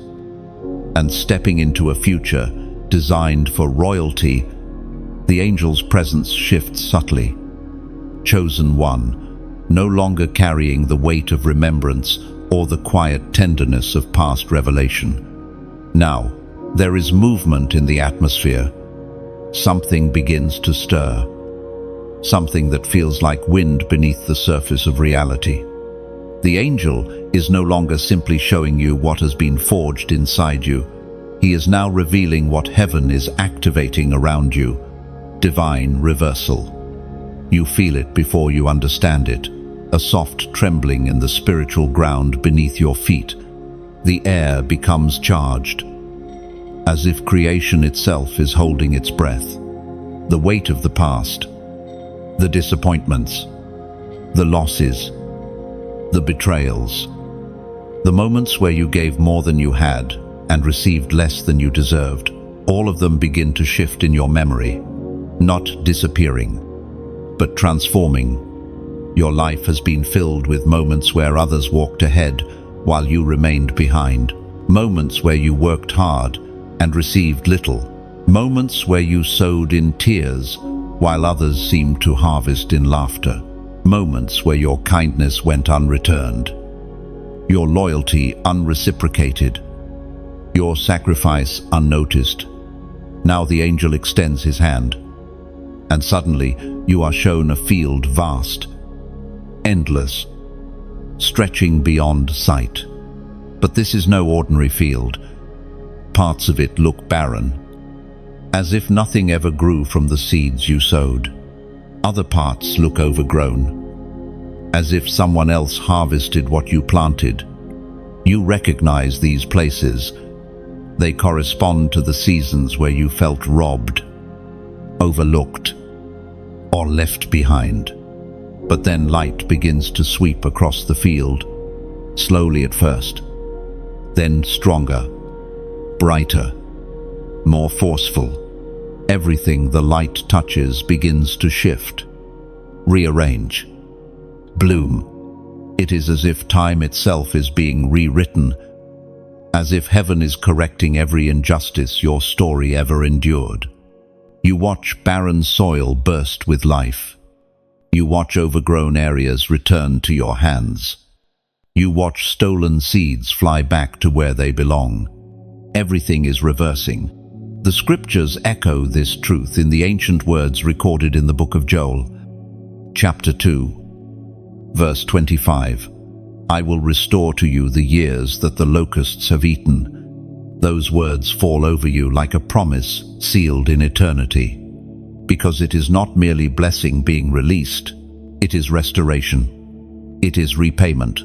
and stepping into a future designed for royalty, the angel's presence shifts subtly. Chosen one, no longer carrying the weight of remembrance or the quiet tenderness of past revelation. Now, there is movement in the atmosphere. Something begins to stir. Something that feels like wind beneath the surface of reality. The angel is no longer simply showing you what has been forged inside you. He is now revealing what heaven is activating around you. Divine reversal. You feel it before you understand it, a soft trembling in the spiritual ground beneath your feet. The air becomes charged, as if creation itself is holding its breath. The weight of the past, the disappointments, the losses, the betrayals, the moments where you gave more than you had and received less than you deserved, all of them begin to shift in your memory, not disappearing, but transforming. Your life has been filled with moments where others walked ahead while you remained behind, moments where you worked hard and received little, moments where you sowed in tears while others seemed to harvest in laughter, moments where your kindness went unreturned, your loyalty unreciprocated, your sacrifice unnoticed. Now the angel extends his hand, and suddenly you are shown a field vast, endless, stretching beyond sight. But this is no ordinary field. Parts of it look barren, as if nothing ever grew from the seeds you sowed. Other parts look overgrown, as if someone else harvested what you planted. You recognize these places. They correspond to the seasons where you felt robbed, overlooked, or left behind. But then light begins to sweep across the field, slowly at first, then stronger, brighter, more forceful. Everything the light touches begins to shift, rearrange, bloom. It is as if time itself is being rewritten, as if heaven is correcting every injustice your story ever endured. You watch barren soil burst with life. You watch overgrown areas return to your hands. You watch stolen seeds fly back to where they belong. Everything is reversing. The scriptures echo this truth in the ancient words recorded in the book of Joel, chapter 2, verse 25. I will restore to you the years that the locusts have eaten. Those words fall over you like a promise sealed in eternity, because it is not merely blessing being released, it is restoration, it is repayment,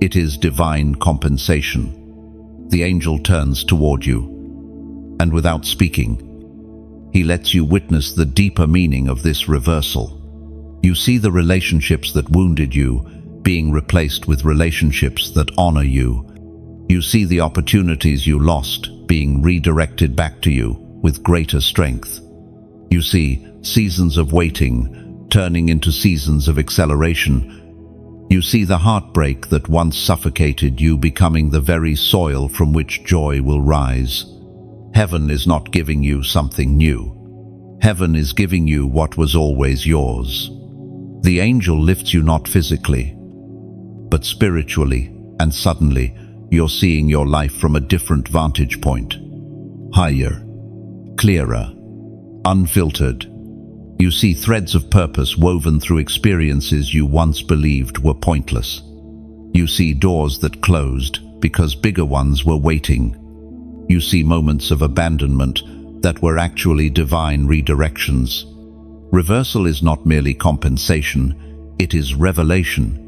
it is divine compensation. The angel turns toward you, and without speaking, he lets you witness the deeper meaning of this reversal. You see the relationships that wounded you being replaced with relationships that honor you. You see the opportunities you lost being redirected back to you with greater strength. You see seasons of waiting turning into seasons of acceleration. You see the heartbreak that once suffocated you becoming the very soil from which joy will rise. Heaven is not giving you something new. Heaven is giving you what was always yours. The angel lifts you not physically, but spiritually, and suddenly you're seeing your life from a different vantage point. Higher, clearer, unfiltered. You see threads of purpose woven through experiences you once believed were pointless. You see doors that closed because bigger ones were waiting. You see moments of abandonment that were actually divine redirections. Reversal is not merely compensation, it is revelation.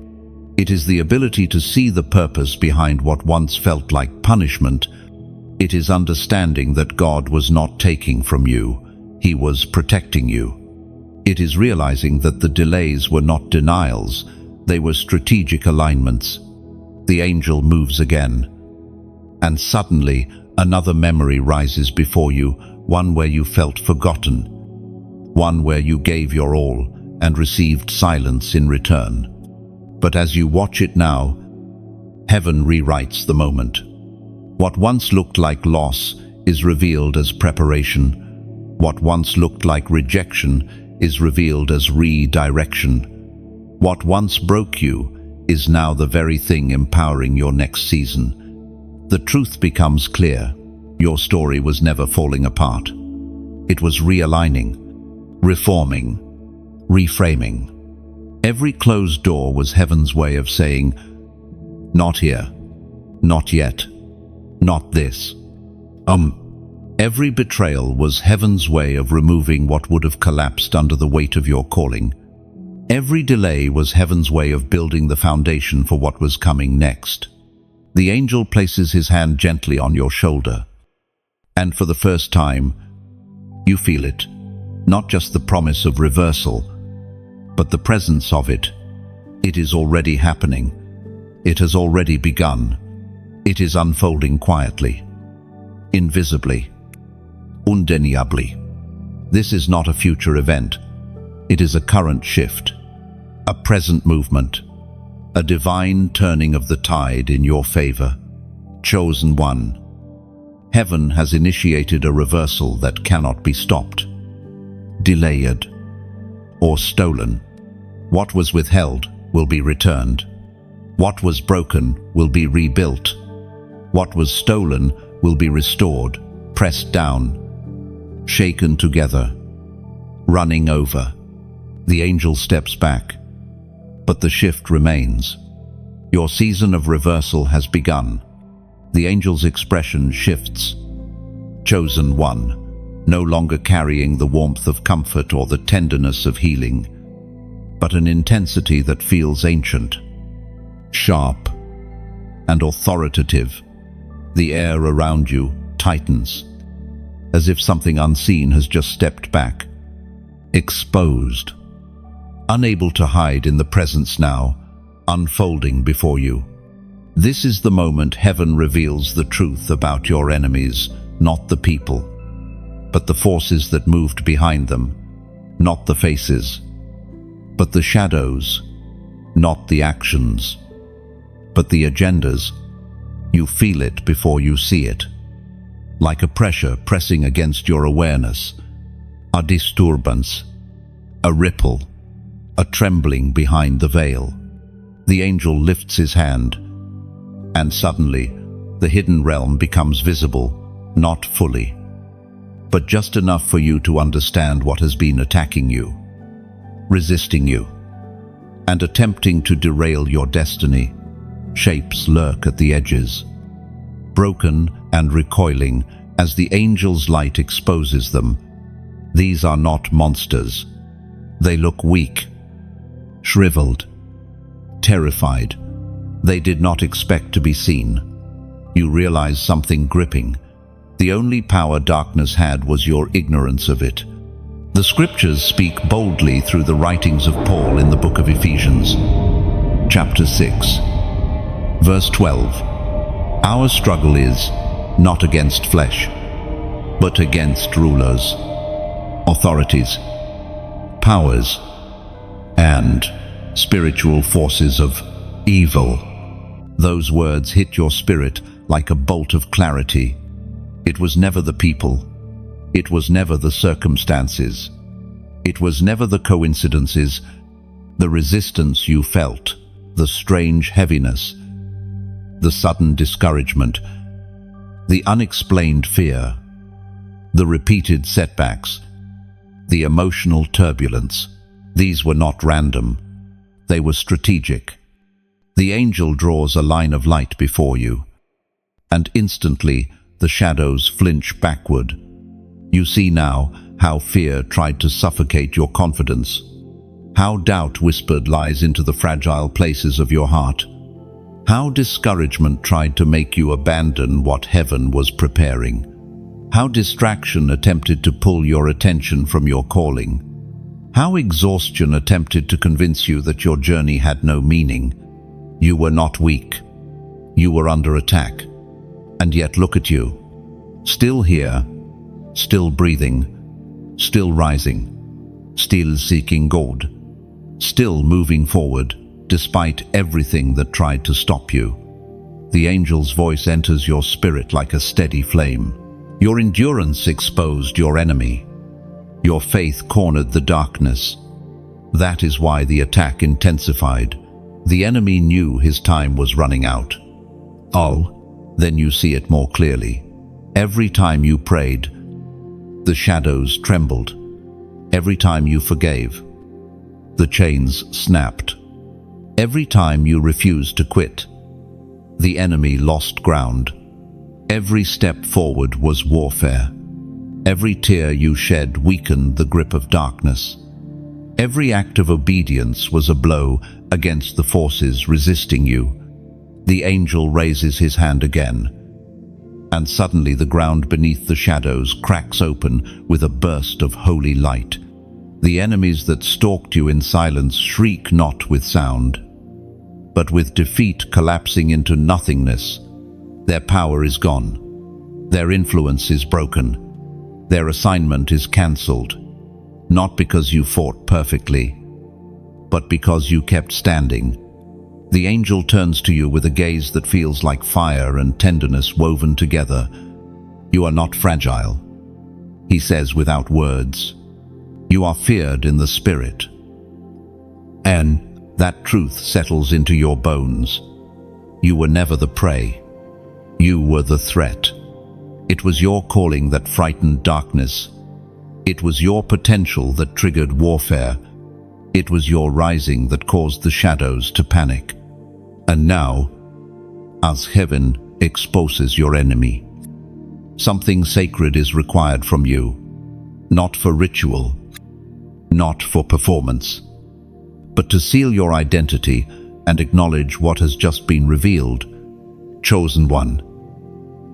It is the ability to see the purpose behind what once felt like punishment. It is understanding that God was not taking from you, He was protecting you. It is realizing that the delays were not denials, they were strategic alignments. The angel moves again, and suddenly another memory rises before you, one where you felt forgotten, one where you gave your all and received silence in return. But as you watch it now, heaven rewrites the moment. What once looked like loss is revealed as preparation. What once looked like rejection is revealed as redirection. What once broke you is now the very thing empowering your next season. The truth becomes clear. Your story was never falling apart. It was realigning, reforming, reframing. Every closed door was heaven's way of saying, "Not here, not yet, not this." Every betrayal was heaven's way of removing what would have collapsed under the weight of your calling. Every delay was heaven's way of building the foundation for what was coming next. The angel places his hand gently on your shoulder, and for the first time, you feel it, not just the promise of reversal, but the presence of it. It is already happening. It has already begun. It is unfolding quietly, invisibly, undeniably. This is not a future event. It is a current shift, a present movement, a divine turning of the tide in your favor. Chosen one. Heaven has initiated a reversal that cannot be stopped, delayed, or stolen. What was withheld will be returned. What was broken will be rebuilt. What was stolen will be restored, pressed down, shaken together, running over. The angel steps back, but the shift remains. Your season of reversal has begun. The angel's expression shifts. Chosen one, no longer carrying the warmth of comfort or the tenderness of healing, but an intensity that feels ancient, sharp, and authoritative. The air around you tightens, as if something unseen has just stepped back, exposed, unable to hide in the presence now, unfolding before you. This is the moment heaven reveals the truth about your enemies, not the people, but the forces that moved behind them, not the faces, but the shadows, not the actions, but the agendas. You feel it before you see it, like a pressure pressing against your awareness, a disturbance, a ripple, a trembling behind the veil. The angel lifts his hand, and suddenly the hidden realm becomes visible, not fully, but just enough for you to understand what has been attacking you, resisting you, and attempting to derail your destiny. Shapes lurk at the edges, broken and recoiling as the angel's light exposes them. These are not monsters. They look weak, shriveled, terrified. They did not expect to be seen. You realize something gripping. The only power darkness had was your ignorance of it. The scriptures speak boldly through the writings of Paul in the book of Ephesians, chapter 6, verse 12. Our struggle is not against flesh, but against rulers, authorities, powers, and spiritual forces of evil. Those words hit your spirit like a bolt of clarity. It was never the people. It was never the circumstances. It was never the coincidences. The resistance you felt, the strange heaviness, the sudden discouragement, the unexplained fear, the repeated setbacks, the emotional turbulence. These were not random. They were strategic. The angel draws a line of light before you, and instantly the shadows flinch backward. You see now how fear tried to suffocate your confidence, how doubt whispered lies into the fragile places of your heart, how discouragement tried to make you abandon what heaven was preparing, how distraction attempted to pull your attention from your calling, how exhaustion attempted to convince you that your journey had no meaning. You were not weak. You were under attack. And yet look at you, still here, still breathing, still rising, still seeking God, still moving forward, despite everything that tried to stop you. The angel's voice enters your spirit like a steady flame. Your endurance exposed your enemy. Your faith cornered the darkness. That is why the attack intensified. The enemy knew his time was running out. Oh, then you see it more clearly. Every time you prayed, the shadows trembled. Every time you forgave, the chains snapped. Every time you refused to quit, the enemy lost ground. Every step forward was warfare. Every tear you shed weakened the grip of darkness. Every act of obedience was a blow against the forces resisting you. The angel raises his hand again, and suddenly the ground beneath the shadows cracks open with a burst of holy light. The enemies that stalked you in silence shriek not with sound, but with defeat collapsing into nothingness. Their power is gone. Their influence is broken. Their assignment is cancelled, not because you fought perfectly, but because you kept standing. The angel turns to you with a gaze that feels like fire and tenderness woven together. You are not fragile, he says without words. You are feared in the spirit. And that truth settles into your bones. You were never the prey. You were the threat. It was your calling that frightened darkness. It was your potential that triggered warfare. It was your rising that caused the shadows to panic. And now, as heaven exposes your enemy, something sacred is required from you, not for ritual, not for performance, but to seal your identity and acknowledge what has just been revealed. Chosen one,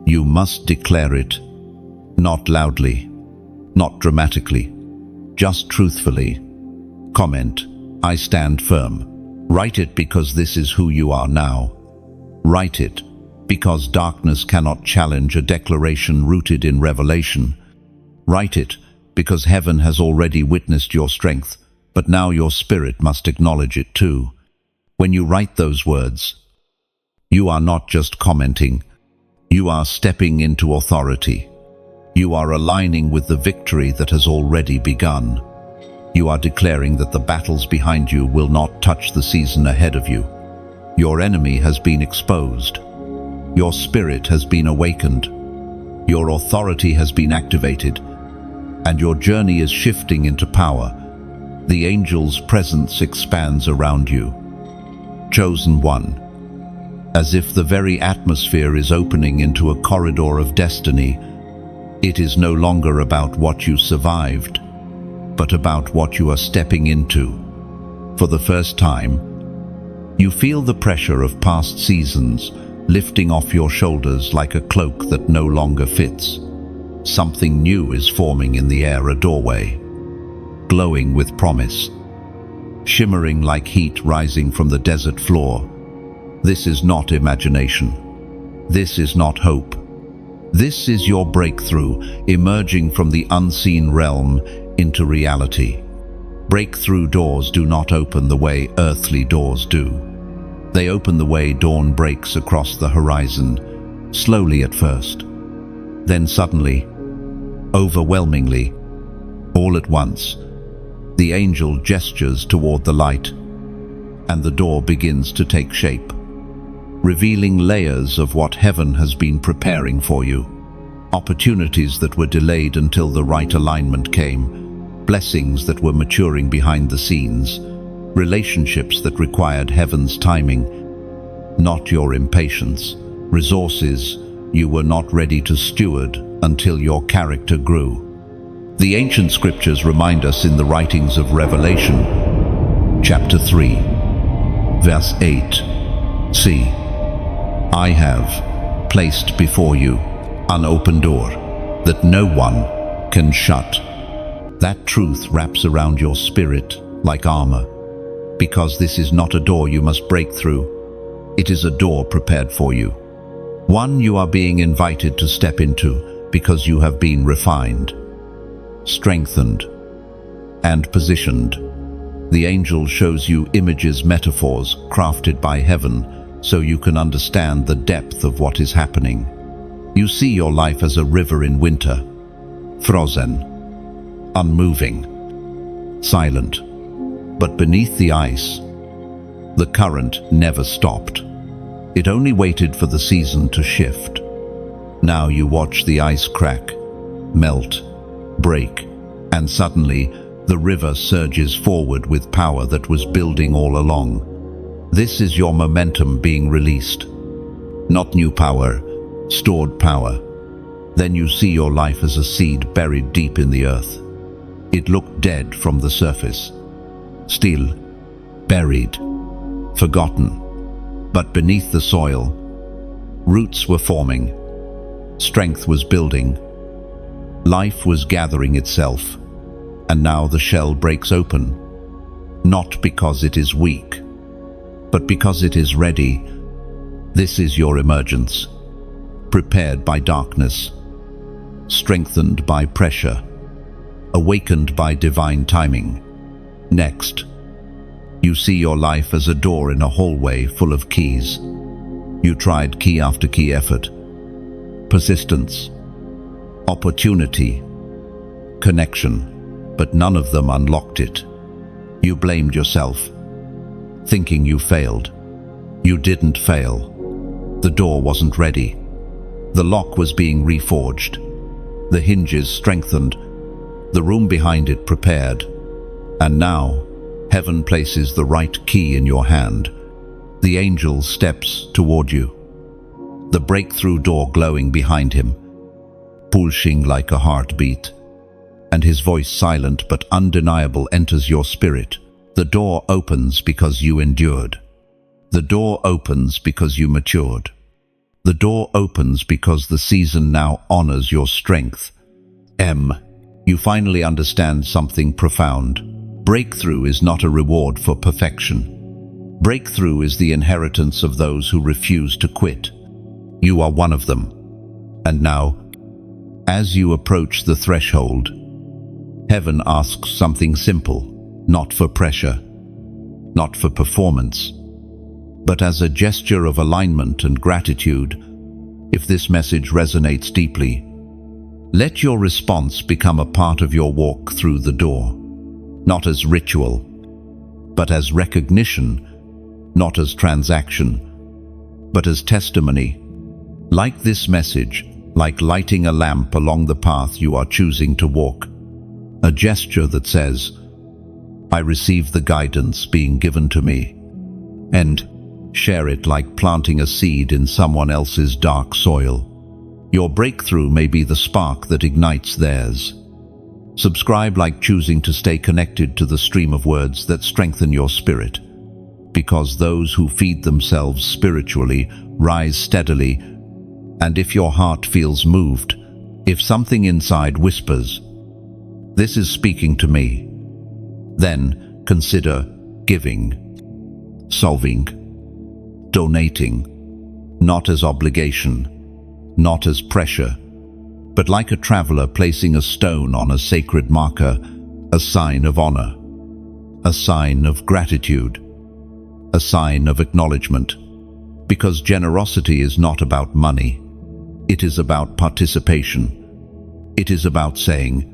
you must declare it, not loudly, not dramatically, just truthfully. Comment, I stand firm. Write it because this is who you are now. Write it because darkness cannot challenge a declaration rooted in revelation. Write it because heaven has already witnessed your strength, but now your spirit must acknowledge it too. When you write those words, you are not just commenting, you are stepping into authority. You are aligning with the victory that has already begun. You are declaring that the battles behind you will not touch the season ahead of you. Your enemy has been exposed. Your spirit has been awakened. Your authority has been activated, and your journey is shifting into power. The angel's presence expands around you. Chosen one, as if the very atmosphere is opening into a corridor of destiny. It is no longer about what you survived, but about what you are stepping into. For the first time, you feel the pressure of past seasons lifting off your shoulders like a cloak that no longer fits. Something new is forming in the air, a doorway, glowing with promise, shimmering like heat rising from the desert floor. This is not imagination. This is not hope. This is your breakthrough, emerging from the unseen realm into reality. Breakthrough doors do not open the way earthly doors do. They open the way dawn breaks across the horizon, slowly at first, then suddenly, overwhelmingly, all at once. The angel gestures toward the light, and the door begins to take shape, revealing layers of what heaven has been preparing for you. Opportunities that were delayed until the right alignment came, blessings that were maturing behind the scenes, relationships that required heaven's timing, not your impatience, resources you were not ready to steward until your character grew. The ancient scriptures remind us in the writings of Revelation, chapter 3, verse 8, See, I have placed before you an open door that no one can shut. That truth wraps around your spirit like armor, because this is not a door you must break through. It is a door prepared for you. One you are being invited to step into because you have been refined, strengthened, and positioned. The angel shows you images, metaphors crafted by heaven so you can understand the depth of what is happening. You see your life as a river in winter, frozen, unmoving, silent. But beneath the ice, the current never stopped. It only waited for the season to shift. Now you watch the ice crack, melt, break, and suddenly the river surges forward with power that was building all along. This is your momentum being released. Not new power, stored power. Then you see your life as a seed buried deep in the earth. It looked dead from the surface. Still, buried, forgotten. But beneath the soil, roots were forming. Strength was building. Life was gathering itself. And now the shell breaks open. Not because it is weak, but because it is ready. This is your emergence. Prepared by darkness, strengthened by pressure, awakened by divine timing. Next, you see your life as a door in a hallway full of keys. You tried key after key effort, persistence, opportunity, connection, but none of them unlocked it. You blamed yourself, thinking you failed. You didn't fail. The door wasn't ready. The lock was being reforged, the hinges strengthened, the room behind it prepared. And now, heaven places the right key in your hand. The angel steps toward you, the breakthrough door glowing behind him, pulsing like a heartbeat, and his voice silent but undeniable enters your spirit. The door opens because you endured. The door opens because you matured. The door opens because the season now honors your strength. You finally understand something profound. Breakthrough is not a reward for perfection. Breakthrough is the inheritance of those who refuse to quit. You are one of them. And now, as you approach the threshold, heaven asks something simple, not for pressure, not for performance, but as a gesture of alignment and gratitude. If this message resonates deeply, let your response become a part of your walk through the door, not as ritual, but as recognition, not as transaction, but as testimony. Like this message, like lighting a lamp along the path you are choosing to walk, a gesture that says, I receive the guidance being given to me, and share it like planting a seed in someone else's dark soil. Your breakthrough may be the spark that ignites theirs. Subscribe like choosing to stay connected to the stream of words that strengthen your spirit, because those who feed themselves spiritually rise steadily. And if your heart feels moved, if something inside whispers, this is speaking to me, then consider giving, solving, donating, not as obligation, not as pressure, but like a traveler placing a stone on a sacred marker, a sign of honor, a sign of gratitude, a sign of acknowledgement. Because generosity is not about money, it is about participation. It is about saying,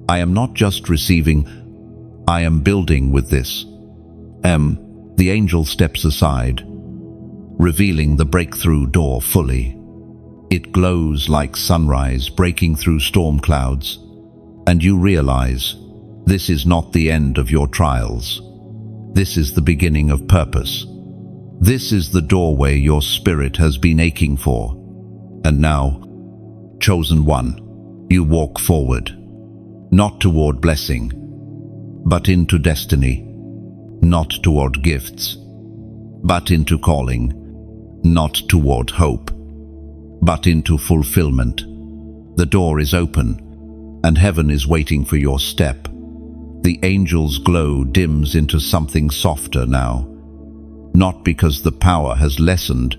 I am not just receiving, I am building with this. The angel steps aside, revealing the breakthrough door fully. It glows like sunrise breaking through storm clouds, and you realize this is not the end of your trials. This is the beginning of purpose. This is the doorway your spirit has been aching for. And now, chosen one, you walk forward, not toward blessing, but into destiny, not toward gifts, but into calling, not toward hope, but into fulfillment. The door is open, and heaven is waiting for your step. The angel's glow dims into something softer now, not because the power has lessened,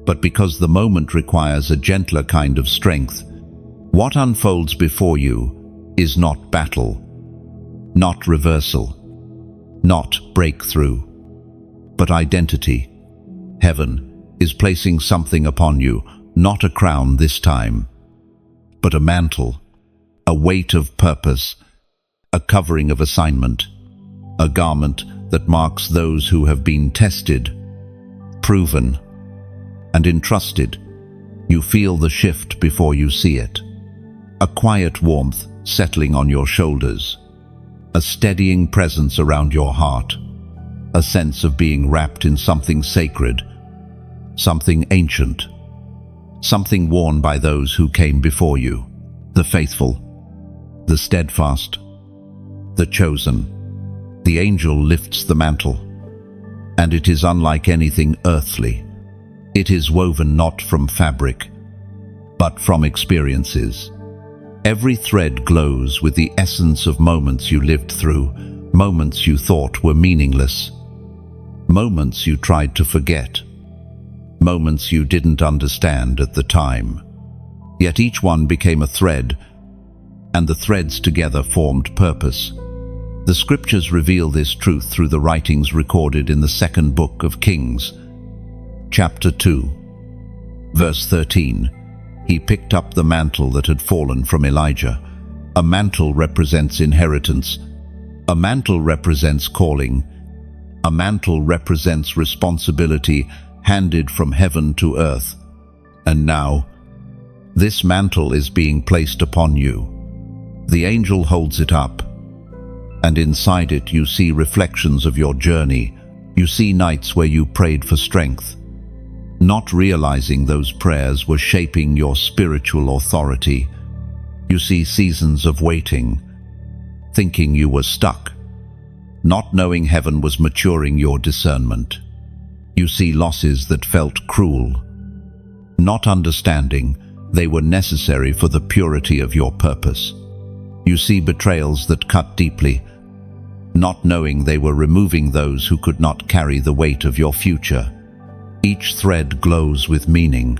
but because the moment requires a gentler kind of strength. What unfolds before you is not battle, not reversal, not breakthrough, but identity. Heaven is placing something upon you, not a crown this time, but a mantle, a weight of purpose, a covering of assignment, a garment that marks those who have been tested, proven, and entrusted. You feel the shift before you see it. A quiet warmth settling on your shoulders, a steadying presence around your heart, a sense of being wrapped in something sacred, something ancient, something worn by those who came before you, the faithful, the steadfast, the chosen. The angel lifts the mantle, and it is unlike anything earthly. It is woven not from fabric, but from experiences. Every thread glows with the essence of moments you lived through, moments you thought were meaningless, moments you tried to forget, moments you didn't understand at the time. Yet each one became a thread, and the threads together formed purpose. The scriptures reveal this truth through the writings recorded in the second book of Kings, chapter 2, verse 13. He picked up the mantle that had fallen from Elijah. A mantle represents inheritance. A mantle represents calling. A mantle represents responsibility handed from heaven to earth. And now, this mantle is being placed upon you. The angel holds it up, and inside it you see reflections of your journey. You see nights where you prayed for strength, not realizing those prayers were shaping your spiritual authority. You see seasons of waiting, thinking you were stuck, not knowing heaven was maturing your discernment. You see losses that felt cruel, not understanding they were necessary for the purity of your purpose. You see betrayals that cut deeply, not knowing they were removing those who could not carry the weight of your future. Each thread glows with meaning,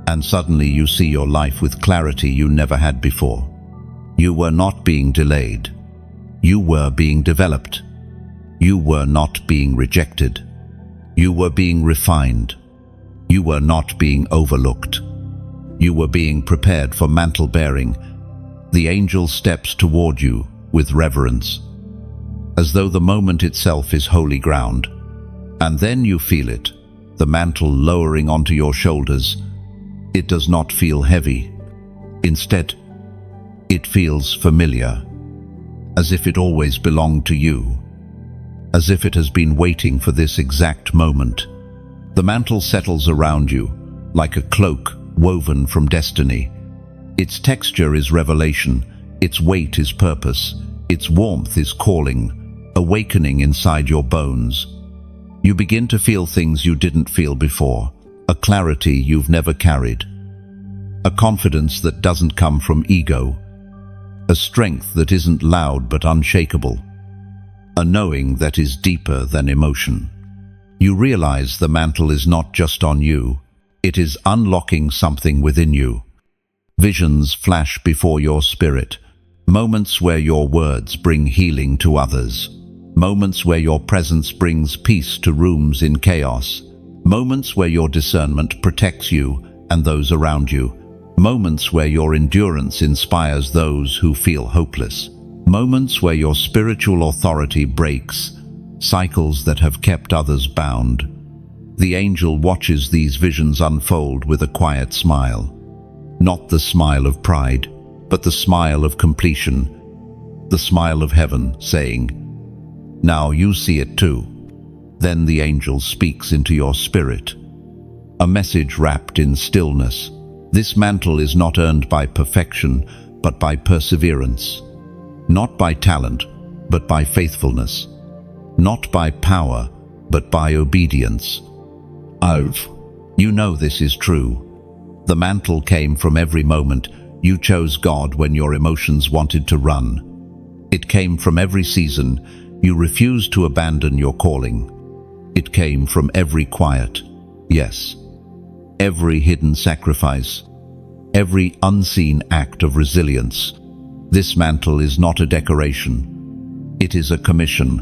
and suddenly you see your life with clarity you never had before. You were not being delayed. You were being developed. You were not being rejected. You were being refined. You were not being overlooked. You were being prepared for mantle bearing. The angel steps toward you with reverence, as though the moment itself is holy ground. And then you feel it, the mantle lowering onto your shoulders. It does not feel heavy. Instead, it feels familiar, as if it always belonged to you, as if it has been waiting for this exact moment. The mantle settles around you like a cloak woven from destiny. Its texture is revelation, its weight is purpose, its warmth is calling, awakening inside your bones. You begin to feel things you didn't feel before, a clarity you've never carried, a confidence that doesn't come from ego, a strength that isn't loud but unshakable, a knowing that is deeper than emotion. You realize the mantle is not just on you, it is unlocking something within you. Visions flash before your spirit, moments where your words bring healing to others, moments where your presence brings peace to rooms in chaos, moments where your discernment protects you and those around you, moments where your endurance inspires those who feel hopeless, moments where your spiritual authority breaks cycles that have kept others bound. The angel watches these visions unfold with a quiet smile. Not the smile of pride, but the smile of completion, the smile of heaven, saying, "Now you see it too." Then the angel speaks into your spirit, a message wrapped in stillness. This mantle is not earned by perfection, but by perseverance. Not by talent, but by faithfulness. Not by power, but by obedience. You know this is true. The mantle came from every moment you chose God when your emotions wanted to run. It came from every season you refused to abandon your calling. It came from every quiet, yes, every hidden sacrifice, every unseen act of resilience. This mantle is not a decoration, it is a commission.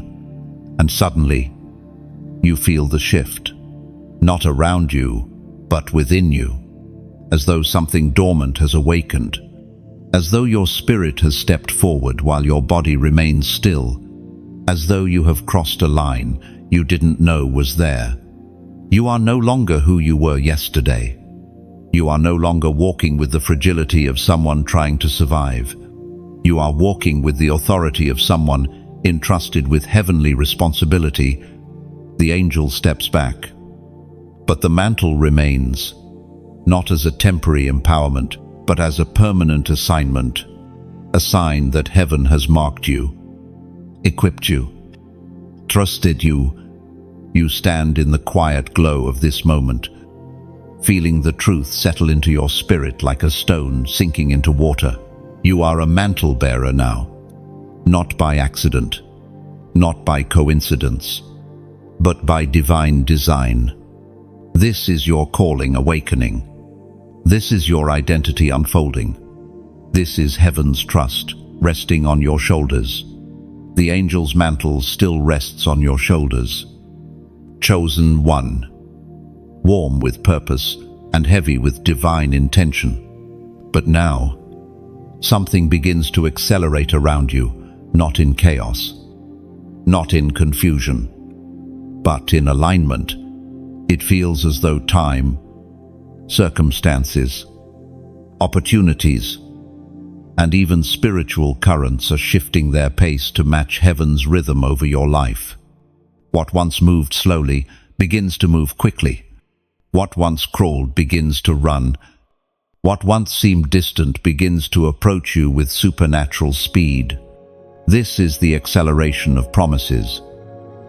And suddenly, you feel the shift, not around you, but within you. as though something dormant has awakened, as though your spirit has stepped forward while your body remains still, as though you have crossed a line you didn't know was there. You are no longer who you were yesterday. You are no longer walking with the fragility of someone trying to survive. You are walking with the authority of someone entrusted with heavenly responsibility. The angel steps back, but the mantle remains, not as a temporary empowerment, but as a permanent assignment, a sign that heaven has marked you, equipped you, trusted you. You stand in the quiet glow of this moment, feeling the truth settle into your spirit like a stone sinking into water. You are a mantle bearer now, not by accident, not by coincidence, but by divine design. This is your calling awakening. This is your identity unfolding. This is heaven's trust resting on your shoulders. The angel's mantle still rests on your shoulders. Chosen one, warm with purpose and heavy with divine intention. But now, something begins to accelerate around you, not in chaos, not in confusion, but in alignment. It feels as though time, circumstances, opportunities, and even spiritual currents are shifting their pace to match heaven's rhythm over your life. What once moved slowly begins to move quickly. What once crawled begins to run. What once seemed distant begins to approach you with supernatural speed. This is the acceleration of promises.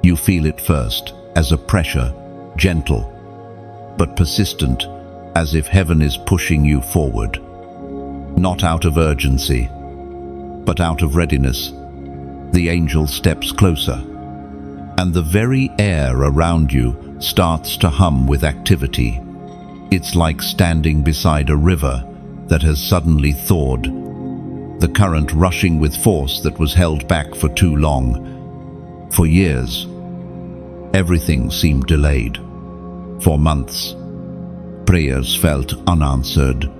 You feel it first as a pressure, gentle, but persistent, as if heaven is pushing you forward. Not out of urgency, but out of readiness. The angel steps closer, and the very air around you starts to hum with activity. It's like standing beside a river that has suddenly thawed, the current rushing with force that was held back for too long. For years, everything seemed delayed. For months, prayers felt unanswered.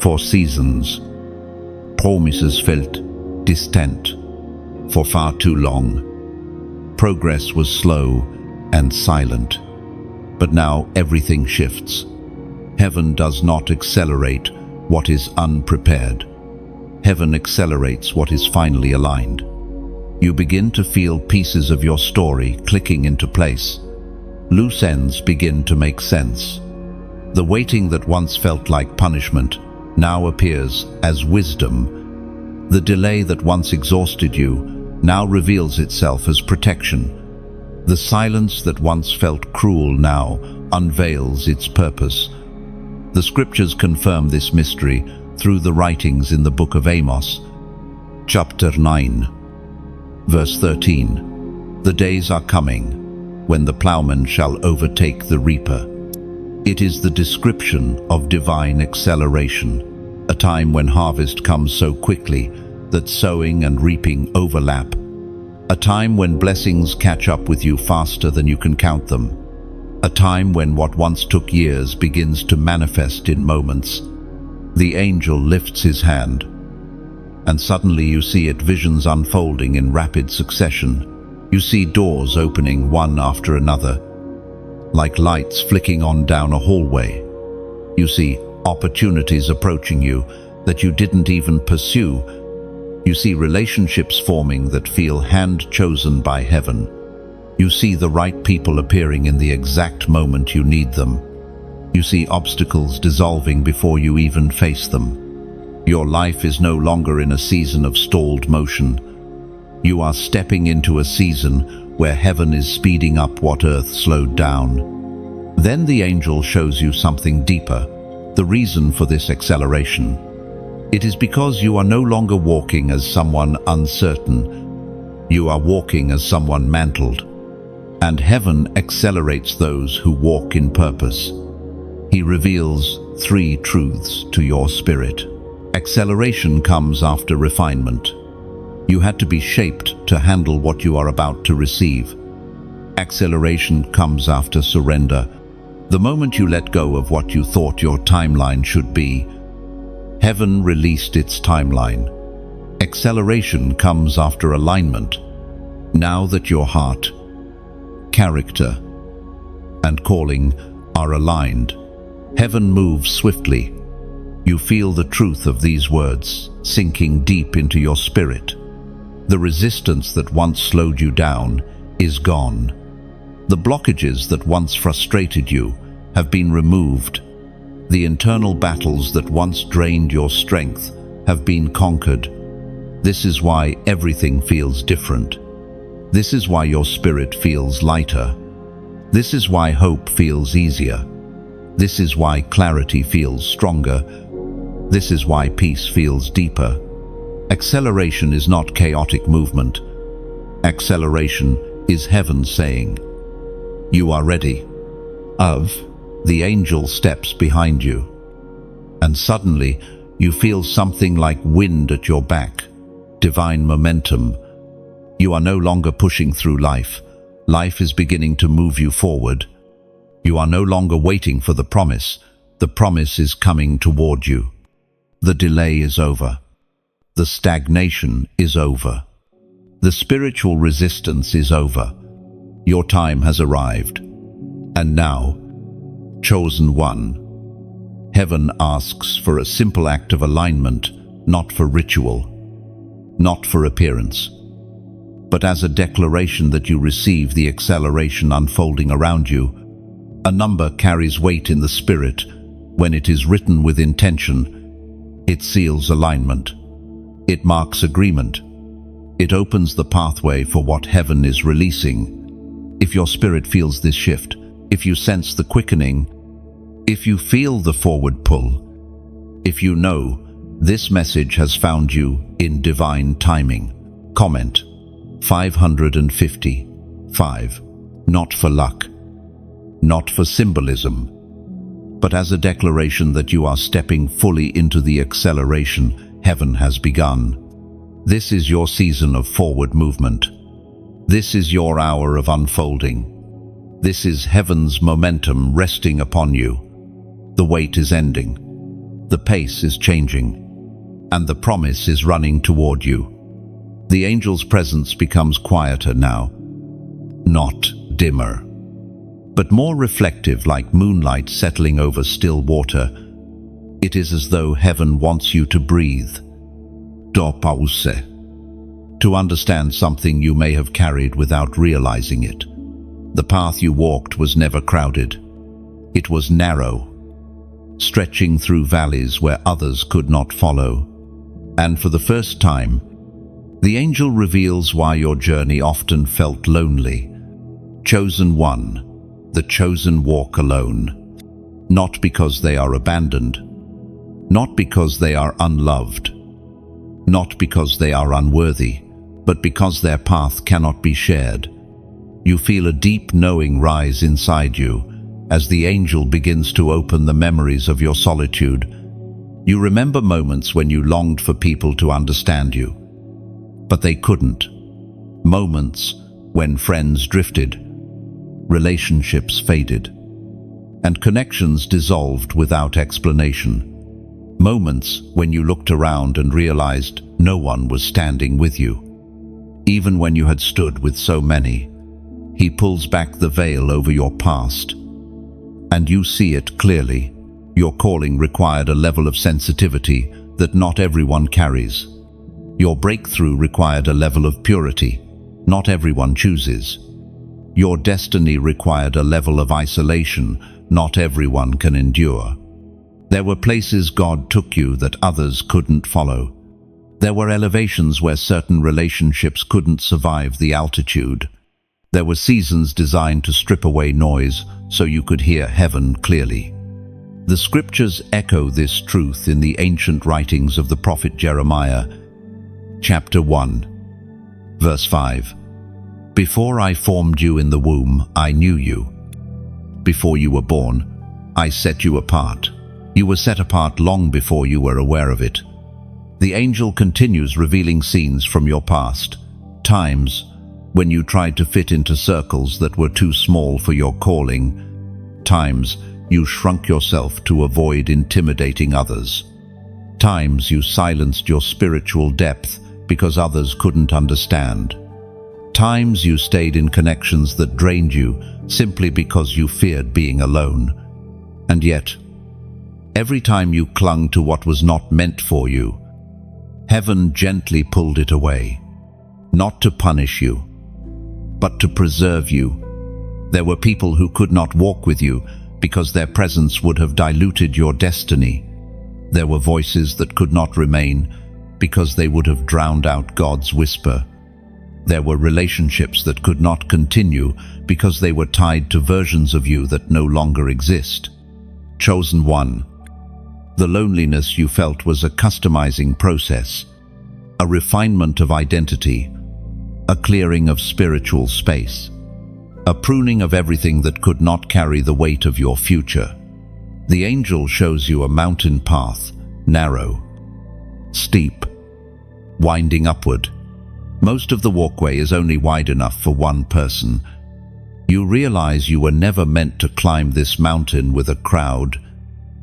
For seasons, promises felt distant. For far too long, progress was slow and silent. But now everything shifts. Heaven does not accelerate what is unprepared. Heaven accelerates what is finally aligned. You begin to feel pieces of your story clicking into place. Loose ends begin to make sense. The waiting that once felt like punishment now appears as wisdom. The delay that once exhausted you now reveals itself as protection. The silence that once felt cruel now unveils its purpose. The scriptures confirm this mystery through the writings in the book of Amos, chapter 9, verse 13. The days are coming when the plowman shall overtake the reaper. It is the description of divine acceleration, a time when harvest comes so quickly that sowing and reaping overlap, a time when blessings catch up with you faster than you can count them, a time when what once took years begins to manifest in moments. The angel lifts his hand, and suddenly you see it, visions unfolding in rapid succession. You see doors opening one after another, like lights flicking on down a hallway. You see opportunities approaching you that you didn't even pursue. You see relationships forming that feel hand-chosen by heaven. You see the right people appearing in the exact moment you need them. You see obstacles dissolving before you even face them. Your life is no longer in a season of stalled motion. You are stepping into a season where heaven is speeding up what earth slowed down. Then the angel shows you something deeper, the reason for this acceleration. It is because you are no longer walking as someone uncertain. You are walking as someone mantled. And heaven accelerates those who walk in purpose. He reveals 3 truths to your spirit. Acceleration comes after refinement. You had to be shaped to handle what you are about to receive. Acceleration comes after surrender. The moment you let go of what you thought your timeline should be, heaven released its timeline. Acceleration comes after alignment. Now that your heart, character, and calling are aligned, heaven moves swiftly. You feel the truth of these words sinking deep into your spirit. The resistance that once slowed you down is gone. The blockages that once frustrated you have been removed. The internal battles that once drained your strength have been conquered. This is why everything feels different. This is why your spirit feels lighter. This is why hope feels easier. This is why clarity feels stronger. This is why peace feels deeper. Acceleration is not chaotic movement. Acceleration is heaven saying, "You are ready." The angel steps behind you, and suddenly you feel something like wind at your back, divine momentum. You are no longer pushing through life. Life is beginning to move you forward. You are no longer waiting for the promise. The promise is coming toward you. The delay is over. The stagnation is over. The spiritual resistance is over. Your time has arrived. And now, chosen one, heaven asks for a simple act of alignment, not for ritual, not for appearance, but as a declaration that you receive the acceleration unfolding around you. A number carries weight in the spirit. When it is written with intention, it seals alignment. It marks agreement. It opens the pathway for what heaven is releasing. If your spirit feels this shift, if you sense the quickening, if you feel the forward pull, if you know this message has found you in divine timing, comment 555. Not for luck, not for symbolism, but as a declaration that you are stepping fully into the acceleration heaven has begun. This is your season of forward movement. This is your hour of unfolding. This is heaven's momentum resting upon you. The wait is ending. The pace is changing. And the promise is running toward you. The angel's presence becomes quieter now. Not dimmer, but more reflective, like moonlight settling over still water. It is as though heaven wants you to breathe. Do pause. To understand something you may have carried without realizing it. The path you walked was never crowded. It was narrow, stretching through valleys where others could not follow. And for the first time, the angel reveals why your journey often felt lonely. Chosen one, the chosen walk alone. Not because they are abandoned, not because they are unloved, not because they are unworthy, but because their path cannot be shared. You feel a deep knowing rise inside you as the angel begins to open the memories of your solitude. You remember moments when you longed for people to understand you, but they couldn't. Moments when friends drifted, relationships faded, and connections dissolved without explanation. Moments when you looked around and realized no one was standing with you. Even when you had stood with so many, he pulls back the veil over your past, and you see it clearly. Your calling required a level of sensitivity that not everyone carries. Your breakthrough required a level of purity not everyone chooses. Your destiny required a level of isolation not everyone can endure. There were places God took you that others couldn't follow. There were elevations where certain relationships couldn't survive the altitude. There were seasons designed to strip away noise so you could hear heaven clearly. The scriptures echo this truth in the ancient writings of the prophet Jeremiah, chapter 1, verse 5. Before I formed you in the womb, I knew you. Before you were born, I set you apart. You were set apart long before you were aware of it. The angel continues revealing scenes from your past, times when you tried to fit into circles that were too small for your calling, Times you shrunk yourself to avoid intimidating others. Times you silenced your spiritual depth because others couldn't understand. Times you stayed in connections that drained you simply because you feared being alone. And yet, every time you clung to what was not meant for you, heaven gently pulled it away, not to punish you, but to preserve you. There were people who could not walk with you because their presence would have diluted your destiny. There were voices that could not remain because they would have drowned out God's whisper. There were relationships that could not continue because they were tied to versions of you that no longer exist. Chosen one. The loneliness you felt was a customizing process, a refinement of identity, a clearing of spiritual space, a pruning of everything that could not carry the weight of your future. The angel shows you a mountain path, narrow, steep, winding upward. Most of the walkway is only wide enough for one person. You realize you were never meant to climb this mountain with a crowd.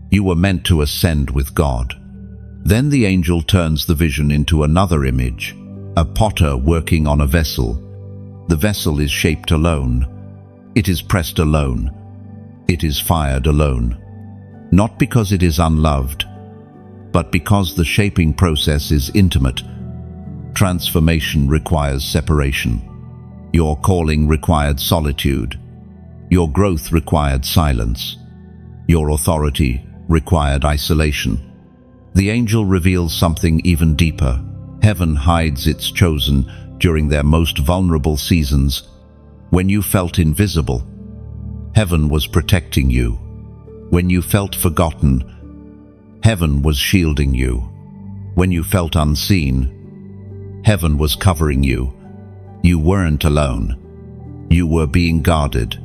You were meant to ascend with God. Then the angel turns the vision into another image, a potter working on a vessel. The vessel is shaped alone. It is pressed alone. It is fired alone. Not because it is unloved, but because the shaping process is intimate. Transformation requires separation. Your calling required solitude. Your growth required silence. Your authority required isolation. The angel reveals something even deeper. Heaven hides its chosen during their most vulnerable seasons. When you felt invisible, heaven was protecting you. When you felt forgotten, heaven was shielding you. When you felt unseen, heaven was covering you. You weren't alone. You were being guarded.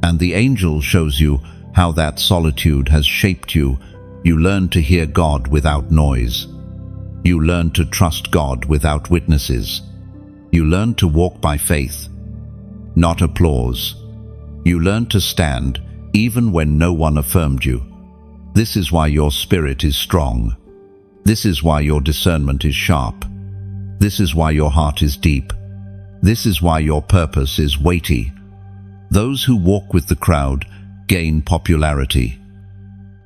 And the angel shows you how that solitude has shaped you. You learn to hear God without noise. You learn to trust God without witnesses. You learn to walk by faith, not applause. You learn to stand even when no one affirmed you. This is why your spirit is strong. This is why your discernment is sharp. This is why your heart is deep. This is why your purpose is weighty. Those who walk with the crowd gain popularity,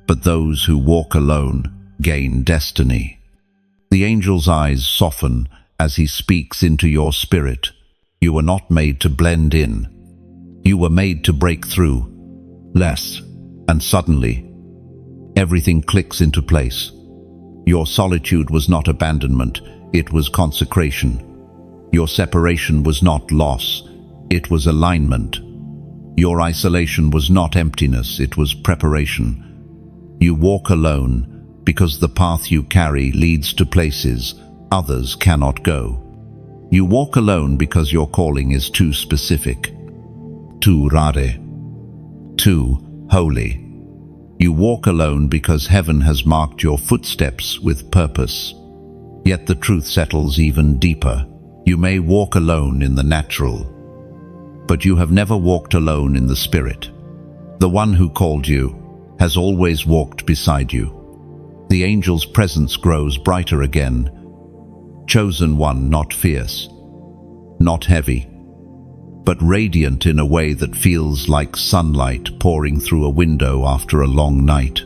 but those who walk alone gain destiny. The angel's eyes soften as he speaks into your spirit. You were not made to blend in. You were made to break through. Less, and suddenly, everything clicks into place. Your solitude was not abandonment, it was consecration. Your separation was not loss, it was alignment. Your isolation was not emptiness, it was preparation. You walk alone because the path you carry leads to places others cannot go. You walk alone because your calling is too specific, too rare, too holy. You walk alone because heaven has marked your footsteps with purpose. Yet the truth settles even deeper. You may walk alone in the natural, but you have never walked alone in the spirit. The one who called you has always walked beside you. The angel's presence grows brighter again. Chosen one, not fierce, not heavy, but radiant in a way that feels like sunlight pouring through a window after a long night.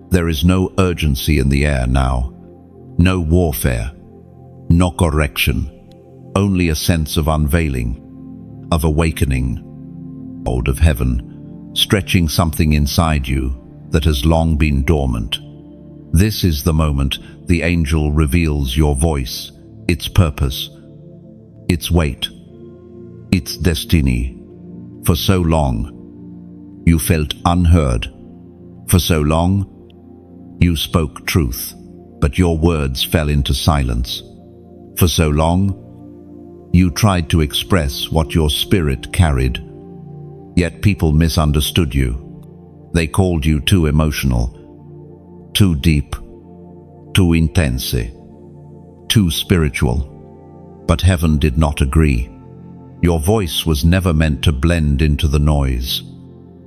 There is no urgency in the air now, no warfare, no correction, only a sense of unveiling, of awakening, of heaven, stretching something inside you that has long been dormant. This is the moment the angel reveals your voice, its purpose, its weight, its destiny. For so long, you felt unheard. For so long, you spoke truth, but your words fell into silence. For so long, you tried to express what your spirit carried, yet people misunderstood you. They called you too emotional, too deep, too intense, too spiritual. But heaven did not agree. Your voice was never meant to blend into the noise.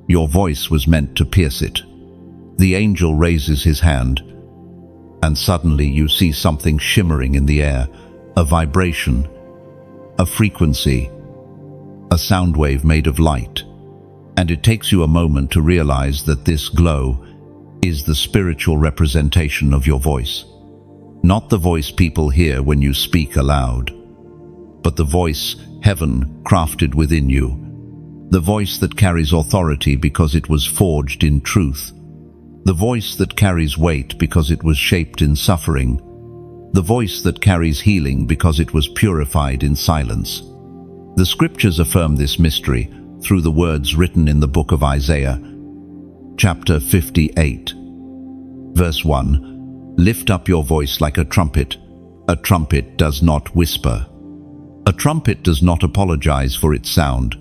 Your voice was meant to pierce it. The angel raises his hand, and suddenly you see something shimmering in the air, a vibration, a frequency, a sound wave made of light. And it takes you a moment to realize that this glow is the spiritual representation of your voice. Not the voice people hear when you speak aloud, but the voice heaven crafted within you. The voice that carries authority because it was forged in truth. The voice that carries weight because it was shaped in suffering. The voice that carries healing because it was purified in silence. The scriptures affirm this mystery through the words written in the book of Isaiah, chapter 58, verse 1. Lift up your voice like a trumpet. A trumpet does not whisper. A trumpet does not apologize for its sound.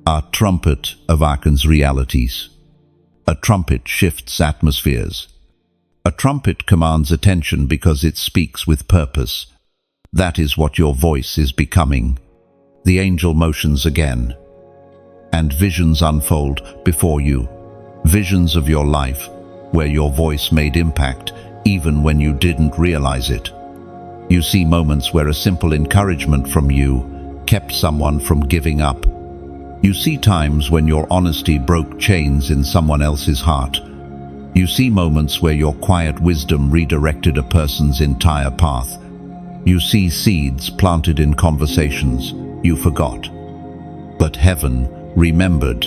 A trumpet awakens realities. A trumpet shifts atmospheres. A trumpet commands attention because it speaks with purpose. That is what your voice is becoming. The angel motions again, and visions unfold before you. Visions of your life, where your voice made impact even when you didn't realize it. You see moments where a simple encouragement from you kept someone from giving up. You see times when your honesty broke chains in someone else's heart. You see moments where your quiet wisdom redirected a person's entire path. You see seeds planted in conversations you forgot. But heaven remembered.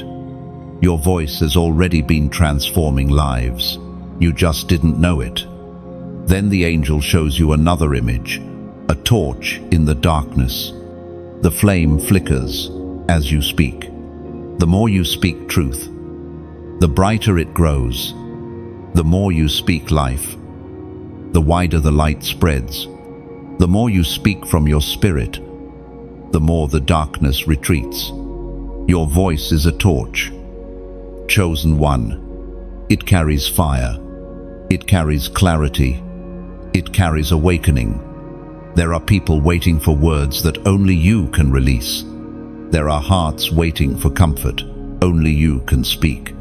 Your voice has already been transforming lives. You just didn't know it. Then the angel shows you another image, a torch in the darkness. The flame flickers as you speak. The more you speak truth, the brighter it grows. The more you speak life, the wider the light spreads. The more you speak from your spirit, the more the darkness retreats. Your voice is a torch. Chosen one. It carries fire. It carries clarity. It carries awakening. There are people waiting for words that only you can release. There are hearts waiting for comfort. Only you can speak.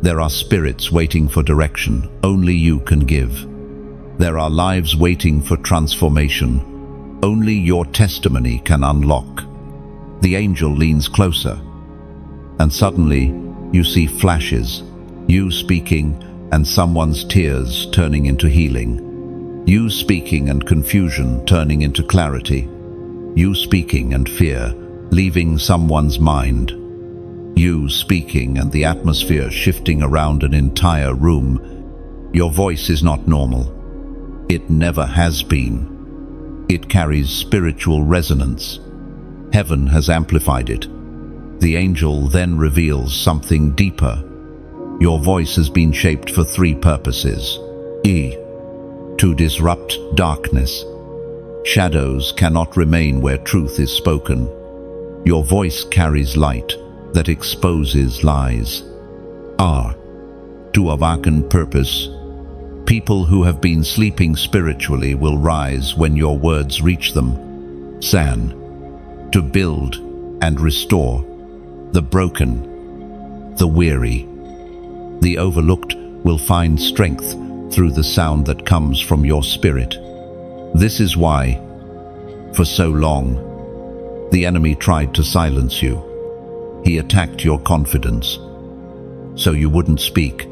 There are spirits waiting for direction. Only you can give. There are lives waiting for transformation. Only your testimony can unlock. The angel leans closer, and suddenly you see flashes. You speaking and someone's tears turning into healing. You speaking and confusion turning into clarity. You speaking and fear leaving someone's mind. You speaking and the atmosphere shifting around an entire room. Your voice is not normal. It never has been. It carries spiritual resonance. Heaven has amplified it. The angel then reveals something deeper. Your voice has been shaped for 3 purposes. To disrupt darkness. Shadows cannot remain where truth is spoken. Your voice carries light that exposes lies. To awaken purpose. People who have been sleeping spiritually will rise when your words reach them. To build and restore. The broken, the weary, the overlooked will find strength through the sound that comes from your spirit. This is why, for so long, the enemy tried to silence you. He attacked your confidence, so you wouldn't speak.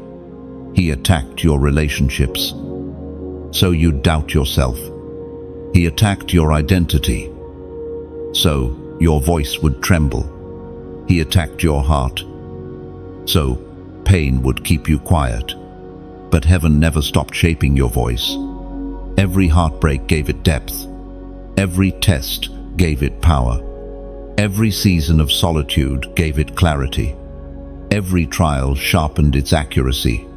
He attacked your relationships, so you'd doubt yourself. He attacked your identity, so your voice would tremble. He attacked your heart, so pain would keep you quiet. But heaven never stopped shaping your voice. Every heartbreak gave it depth. Every test gave it power. Every season of solitude gave it clarity. Every trial sharpened its accuracy.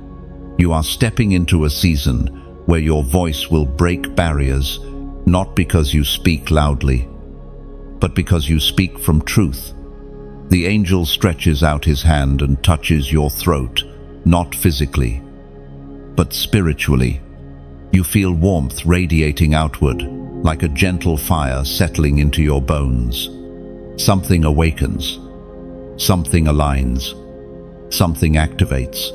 You are stepping into a season where your voice will break barriers, not because you speak loudly, but because you speak from truth. The angel stretches out his hand and touches your throat, not physically, but spiritually. You feel warmth radiating outward, like a gentle fire settling into your bones. Something awakens. Something aligns. something activates.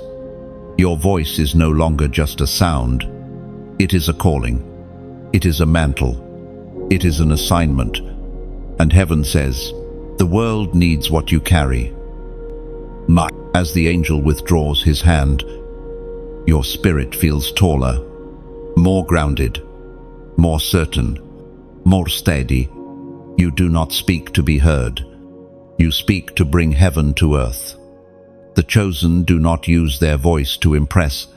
Your voice is no longer just a sound. It is a calling. It is a mantle. It is an assignment. And heaven says, the world needs what you carry. As the angel withdraws his hand, your spirit feels taller, more grounded, more certain, more steady. You do not speak to be heard. You speak to bring heaven to earth. The chosen do not use their voice to impress.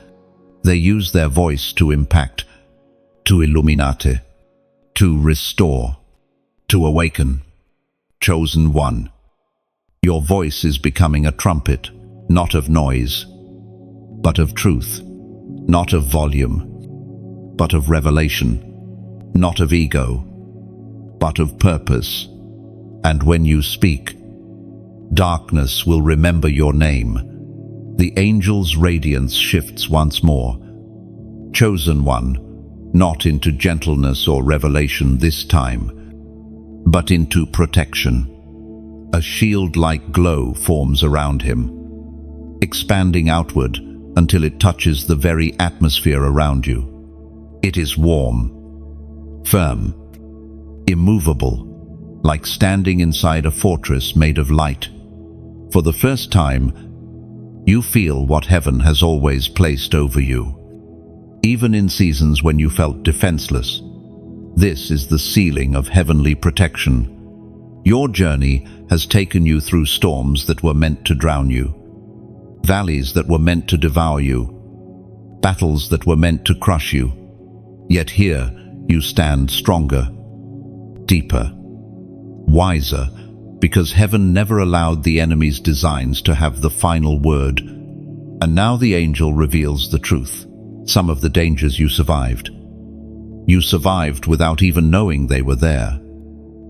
They use their voice to impact, to illuminate, to restore, to awaken. Chosen one. Your voice is becoming a trumpet, not of noise, but of truth, not of volume, but of revelation, not of ego, but of purpose. And when you speak, darkness will remember your name. The angel's radiance shifts once more. Chosen one, not into gentleness or revelation this time, but into protection. A shield-like glow forms around him, expanding outward until it touches the very atmosphere around you. It is warm, firm, immovable, like standing inside a fortress made of light. For the first time, you feel what heaven has always placed over you, even in seasons when you felt defenseless. This is the sealing of heavenly protection. Your journey has taken you through storms that were meant to drown you, valleys that were meant to devour you, battles that were meant to crush you. Yet here you stand stronger, deeper, wiser, because heaven never allowed the enemy's designs to have the final word. And now the angel reveals the truth, some of the dangers you survived. You survived without even knowing they were there.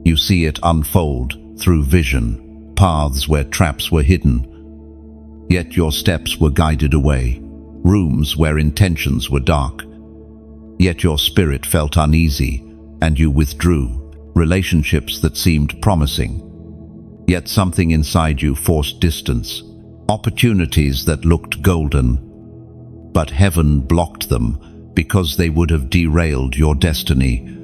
You see it unfold through vision, paths where traps were hidden. Yet your steps were guided away, rooms where intentions were dark. Yet your spirit felt uneasy, and you withdrew, relationships that seemed promising. Yet something inside you forced distance, opportunities that looked golden. But heaven blocked them because they would have derailed your destiny.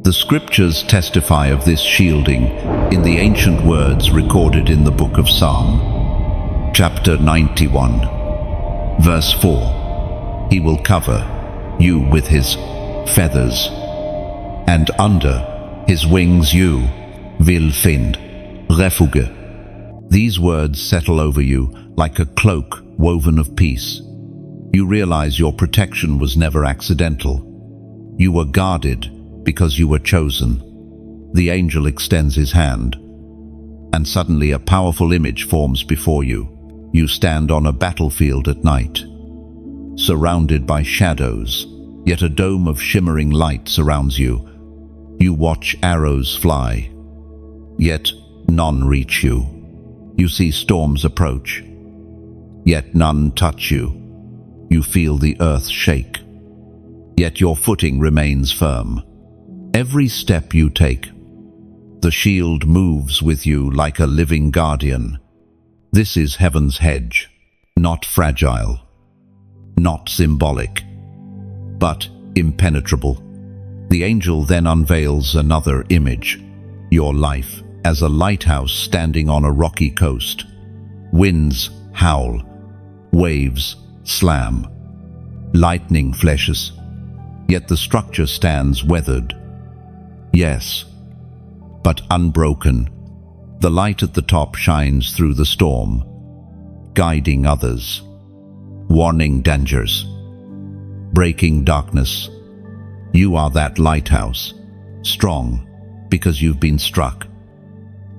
The scriptures testify of this shielding in the ancient words recorded in the book of Psalm, chapter 91, verse 4. He will cover you with his feathers, and under his wings you will find refuge. These words settle over you like a cloak woven of peace. You realize your protection was never accidental. You were guarded because you were chosen. The angel extends his hand, and suddenly a powerful image forms before you. You stand on a battlefield at night, surrounded by shadows, yet a dome of shimmering light surrounds you. You watch arrows fly, yet none reach you. You see storms approach, yet none touch you. You feel the earth shake, yet your footing remains firm. Every step you take, the shield moves with you like a living guardian. This is heaven's hedge, not fragile, not symbolic, but impenetrable. The angel then unveils another image, your life as a lighthouse standing on a rocky coast. Winds howl, waves slam, lightning flashes, yet the structure stands weathered. Yes, but unbroken. The light at the top shines through the storm, guiding others, warning dangers, breaking darkness. You are that lighthouse, strong because you've been struck,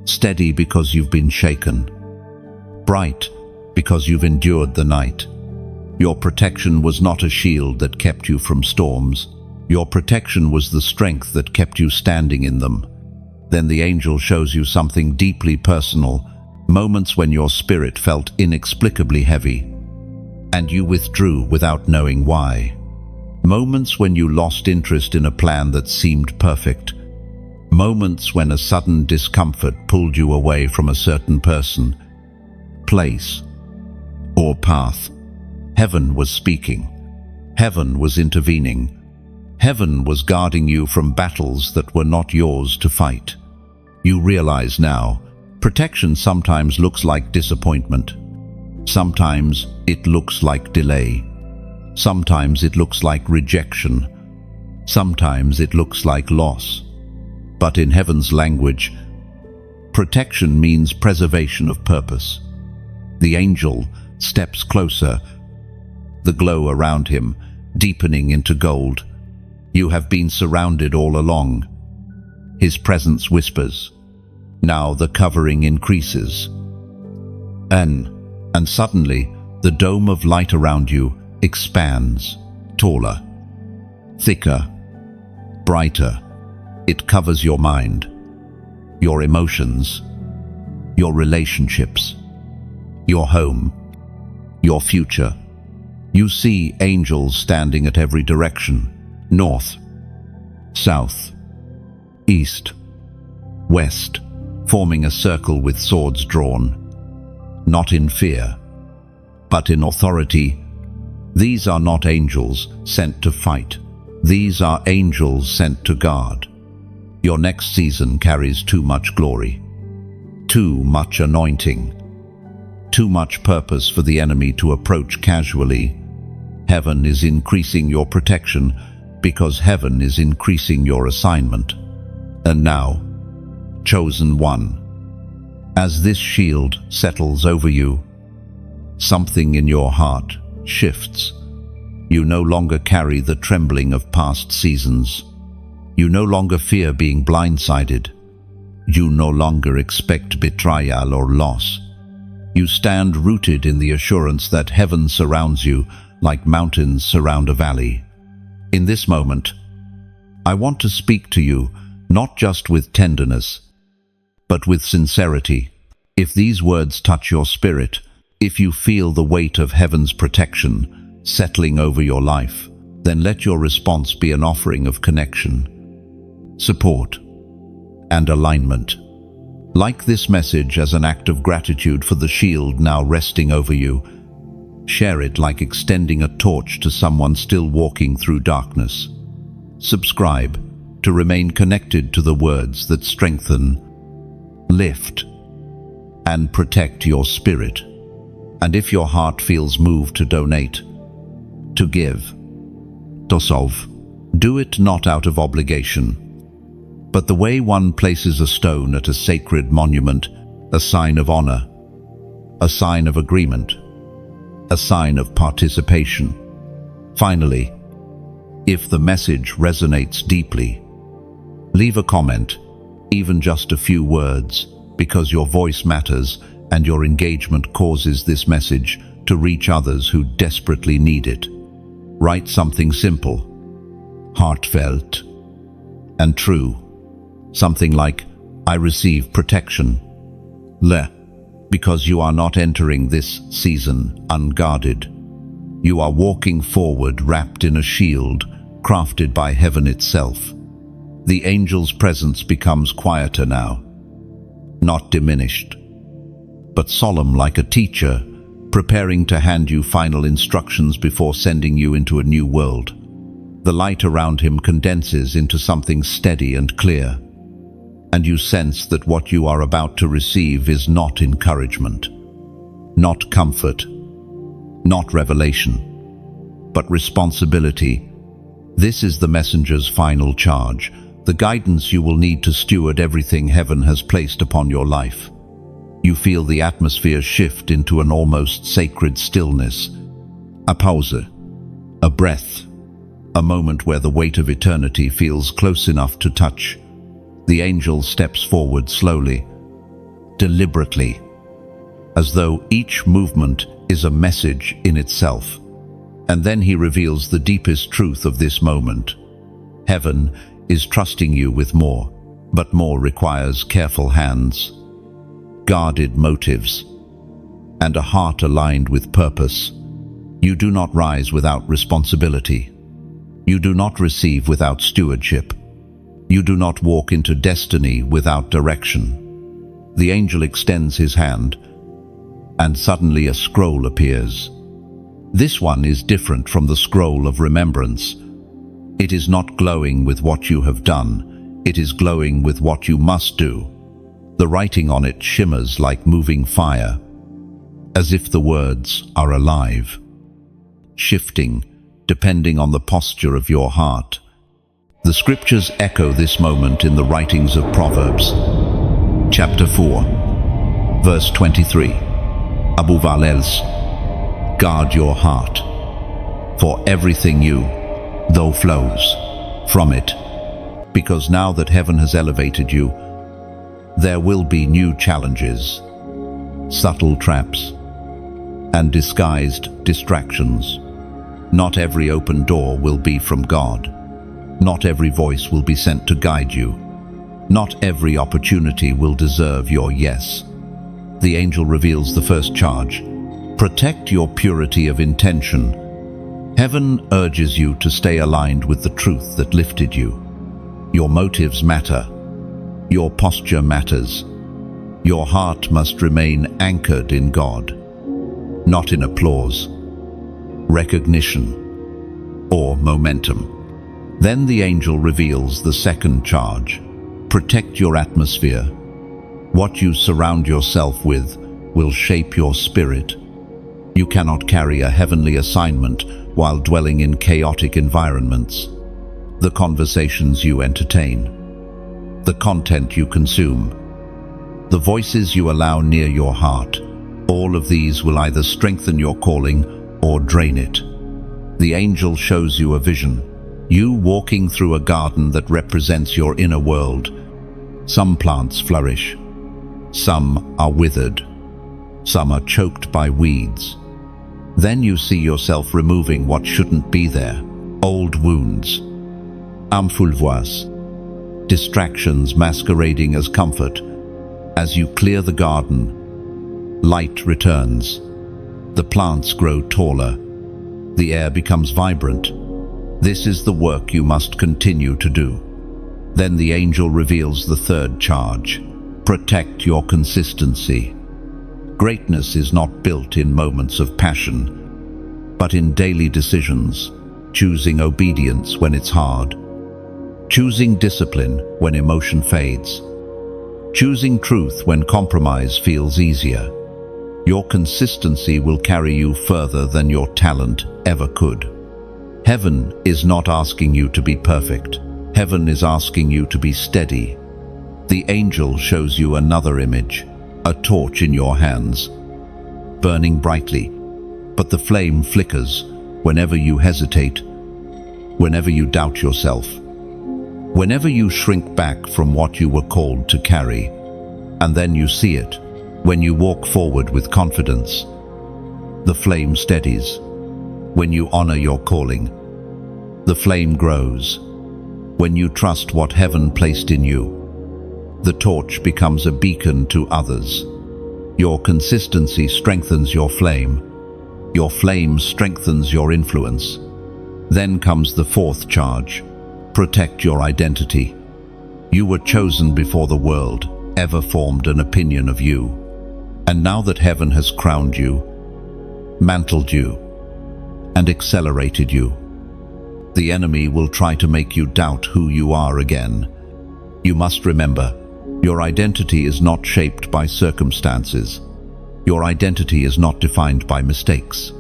steady because you've been shaken, bright because you've endured the night. Your protection was not a shield that kept you from storms. Your protection was the strength that kept you standing in them. Then the angel shows you something deeply personal, moments when your spirit felt inexplicably heavy, and you withdrew without knowing why. Moments when you lost interest in a plan that seemed perfect. Moments when a sudden discomfort pulled you away from a certain person, place, or path. Heaven was speaking. Heaven was intervening. Heaven was guarding you from battles that were not yours to fight. You realize now, protection sometimes looks like disappointment. Sometimes it looks like delay. Sometimes it looks like rejection. Sometimes it looks like loss. But in heaven's language, protection means preservation of purpose. The angel steps closer, the glow around him deepening into gold. You have been surrounded all along. His presence whispers. Now the covering increases. And suddenly, the dome of light around you expands, taller, thicker, brighter. It covers your mind, your emotions, your relationships, your home, your future. You see angels standing at every direction, north, south, east, west, forming a circle with swords drawn, not in fear, but in authority. These are not angels sent to fight. These are angels sent to guard. Your next season carries too much glory, too much anointing, too much purpose for the enemy to approach casually. Heaven is increasing your protection because heaven is increasing your assignment. And now, chosen one, as this shield settles over you, something in your heart shifts. You no longer carry the trembling of past seasons. You no longer fear being blindsided. You no longer expect betrayal or loss. You stand rooted in the assurance that heaven surrounds you like mountains surround a valley. In this moment, I want to speak to you not just with tenderness, but with sincerity. If these words touch your spirit, if you feel the weight of heaven's protection settling over your life, then let your response be an offering of connection, support, and alignment. Like this message as an act of gratitude for the shield now resting over you. Share it like extending a torch to someone still walking through darkness. Subscribe to remain connected to the words that strengthen, lift, and protect your spirit. And if your heart feels moved to donate, to give, to solve, do it not out of obligation, but the way one places a stone at a sacred monument, a sign of honor, a sign of agreement, a sign of participation. Finally, if the message resonates deeply, leave a comment, even just a few words, because your voice matters and your engagement causes this message to reach others who desperately need it. Write something simple, heartfelt, and true. Something like, I receive protection. Because you are not entering this season unguarded. You are walking forward wrapped in a shield crafted by heaven itself. The angel's presence becomes quieter now, not diminished, but solemn like a teacher preparing to hand you final instructions before sending you into a new world. The light around him condenses into something steady and clear, and you sense that what you are about to receive is not encouragement, not comfort, not revelation, but responsibility. This is the messenger's final charge, the guidance you will need to steward everything heaven has placed upon your life. You feel the atmosphere shift into an almost sacred stillness, a pause, a breath, a moment where the weight of eternity feels close enough to touch. The angel steps forward slowly, deliberately, as though each movement is a message in itself. And then he reveals the deepest truth of this moment. Heaven is trusting you with more, but more requires careful hands, guarded motives, and a heart aligned with purpose. You do not rise without responsibility. You do not receive without stewardship. You do not walk into destiny without direction. The angel extends his hand, and suddenly a scroll appears. This one is different from the scroll of remembrance. It is not glowing with what you have done, it is glowing with what you must do. The writing on it shimmers like moving fire, as if the words are alive, shifting depending on the posture of your heart. The scriptures echo this moment in the writings of Proverbs. Chapter 4, verse 23. Above all else, guard your heart, for everything you, though flows from it. Because now that heaven has elevated you, there will be new challenges, subtle traps, and disguised distractions. Not every open door will be from God. Not every voice will be sent to guide you. Not every opportunity will deserve your yes. The angel reveals the first charge. Protect your purity of intention. Heaven urges you to stay aligned with the truth that lifted you. Your motives matter. Your posture matters. Your heart must remain anchored in God, not in applause, recognition, or momentum. Then the angel reveals the second charge. Protect your atmosphere. What you surround yourself with will shape your spirit. You cannot carry a heavenly assignment while dwelling in chaotic environments. The conversations you entertain, the content you consume, the voices you allow near your heart, all of these will either strengthen your calling or drain it. The angel shows you a vision, you walking through a garden that represents your inner world. Some plants flourish, some are withered, some are choked by weeds. Then you see yourself removing what shouldn't be there, old wounds, amphulvoirs, distractions masquerading as comfort. As you clear the garden, light returns. The plants grow taller. The air becomes vibrant. This is the work you must continue to do. Then the angel reveals the third charge. Protect your consistency. Greatness is not built in moments of passion, but in daily decisions, choosing obedience when it's hard, choosing discipline when emotion fades, choosing truth when compromise feels easier. Your consistency will carry you further than your talent ever could. Heaven is not asking you to be perfect. Heaven is asking you to be steady. The angel shows you another image, a torch in your hands, burning brightly, but the flame flickers whenever you hesitate, whenever you doubt yourself, whenever you shrink back from what you were called to carry. And then you see it, when you walk forward with confidence. The flame steadies. When you honor your calling, the flame grows. When you trust what heaven placed in you, the torch becomes a beacon to others. Your consistency strengthens your flame. Your flame strengthens your influence. Then comes the fourth charge. Protect your identity. You were chosen before the world ever formed an opinion of you. And now that heaven has crowned you, mantled you, and accelerated you, the enemy will try to make you doubt who you are again. You must remember, your identity is not shaped by circumstances. Your identity is not defined by mistakes.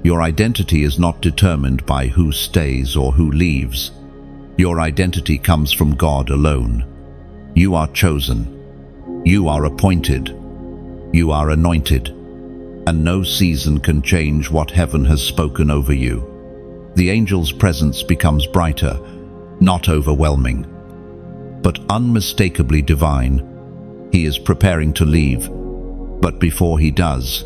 Your identity is not determined by who stays or who leaves. Your identity comes from God alone. You are chosen. You are appointed. You are anointed. And no season can change what heaven has spoken over you. The angel's presence becomes brighter, not overwhelming, but unmistakably divine. He is preparing to leave, but before he does,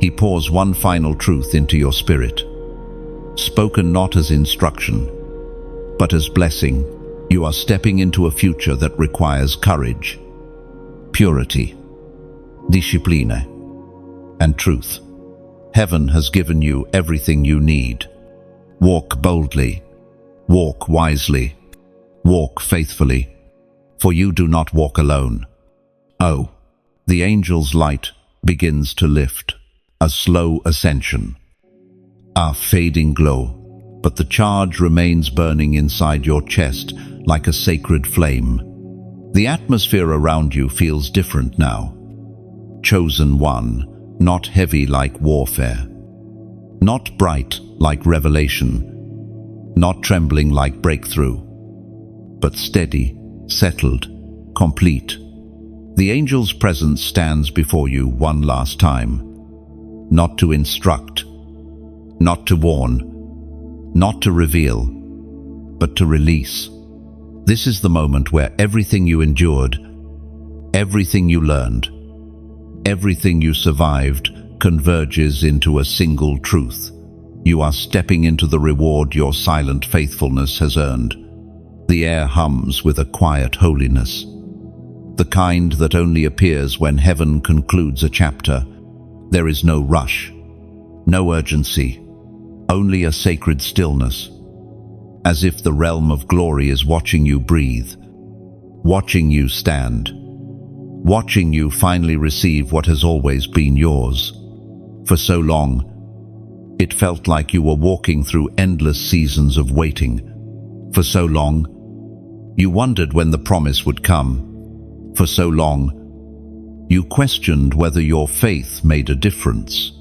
he pours one final truth into your spirit, spoken not as instruction, but as blessing. You are stepping into a future that requires courage, purity, discipline, and truth. Heaven has given you everything you need. Walk boldly, walk wisely, walk faithfully, for you do not walk alone. Oh, the angel's light begins to lift, a slow ascension, a fading glow, but the charge remains burning inside your chest like a sacred flame. The atmosphere around you feels different now. Chosen one, not heavy like warfare, not bright like revelation, not trembling like breakthrough, but steady, settled, complete. The angel's presence stands before you one last time, not to instruct, not to warn, not to reveal, but to release. This is the moment where everything you endured, everything you learned, everything you survived converges into a single truth. You are stepping into the reward your silent faithfulness has earned. The air hums with a quiet holiness, the kind that only appears when heaven concludes a chapter. There is no rush, no urgency, only a sacred stillness, as if the realm of glory is watching you breathe, watching you stand, watching you finally receive what has always been yours. For so long, it felt like you were walking through endless seasons of waiting. For so long, you wondered when the promise would come. For so long, you questioned whether your faith made a difference.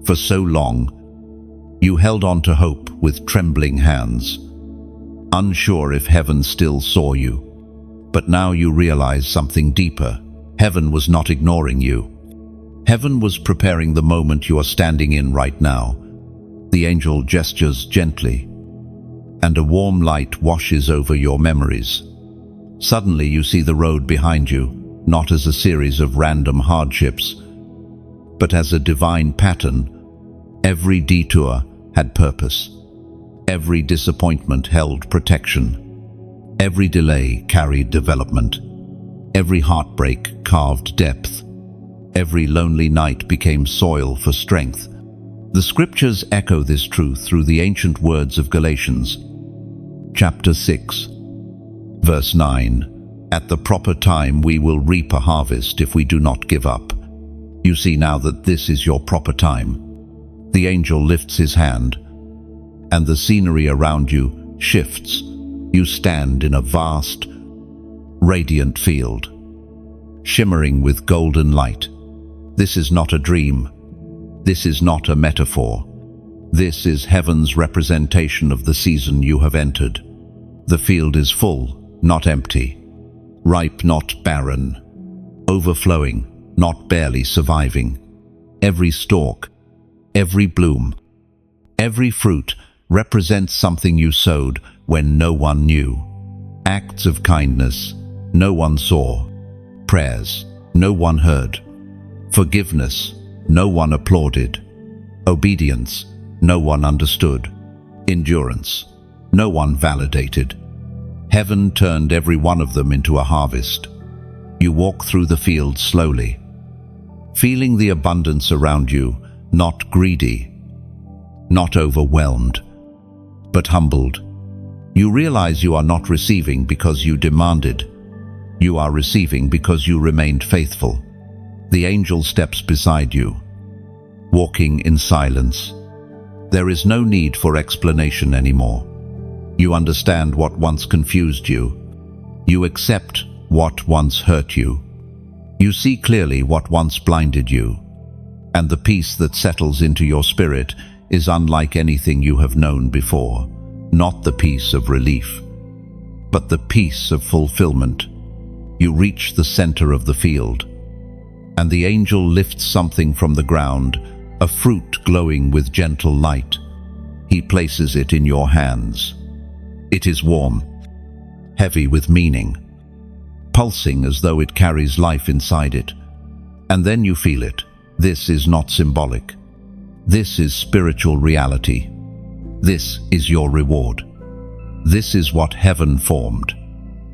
For so long, you held on to hope with trembling hands, unsure if heaven still saw you. But now you realize something deeper. Heaven was not ignoring you. Heaven was preparing the moment you are standing in right now. The angel gestures gently, and a warm light washes over your memories. Suddenly you see the road behind you, not as a series of random hardships, but as a divine pattern. Every detour had purpose. Every disappointment held protection. Every delay carried development. Every heartbreak carved depth. Every lonely night became soil for strength. The scriptures echo this truth through the ancient words of Galatians, chapter 6, verse 9. At the proper time we will reap a harvest if we do not give up. You see now that this is your proper time. The angel lifts his hand, and the scenery around you shifts. You stand in a vast, radiant field, shimmering with golden light. This is not a dream. This is not a metaphor. This is heaven's representation of the season you have entered. The field is full, not empty. Ripe, not barren. Overflowing, not barely surviving. Every stalk, every bloom, every fruit represents something you sowed when no one knew. Acts of kindness no one saw. Prayers no one heard. Forgiveness no one applauded. Obedience no one understood. Endurance no one validated. Heaven turned every one of them into a harvest. You walk through the field slowly, feeling the abundance around you, not greedy, not overwhelmed, but humbled. You realize you are not receiving because you demanded. You are receiving because you remained faithful. The angel steps beside you, walking in silence. There is no need for explanation anymore. You understand what once confused you. You accept what once hurt you. You see clearly what once blinded you. And the peace that settles into your spirit is unlike anything you have known before. Not the peace of relief, but the peace of fulfillment. You reach the center of the field, and the angel lifts something from the ground, a fruit glowing with gentle light. He places it in your hands. It is warm, heavy with meaning, pulsing as though it carries life inside it. And then you feel it. This is not symbolic. This is spiritual reality. This is your reward. This is what heaven formed.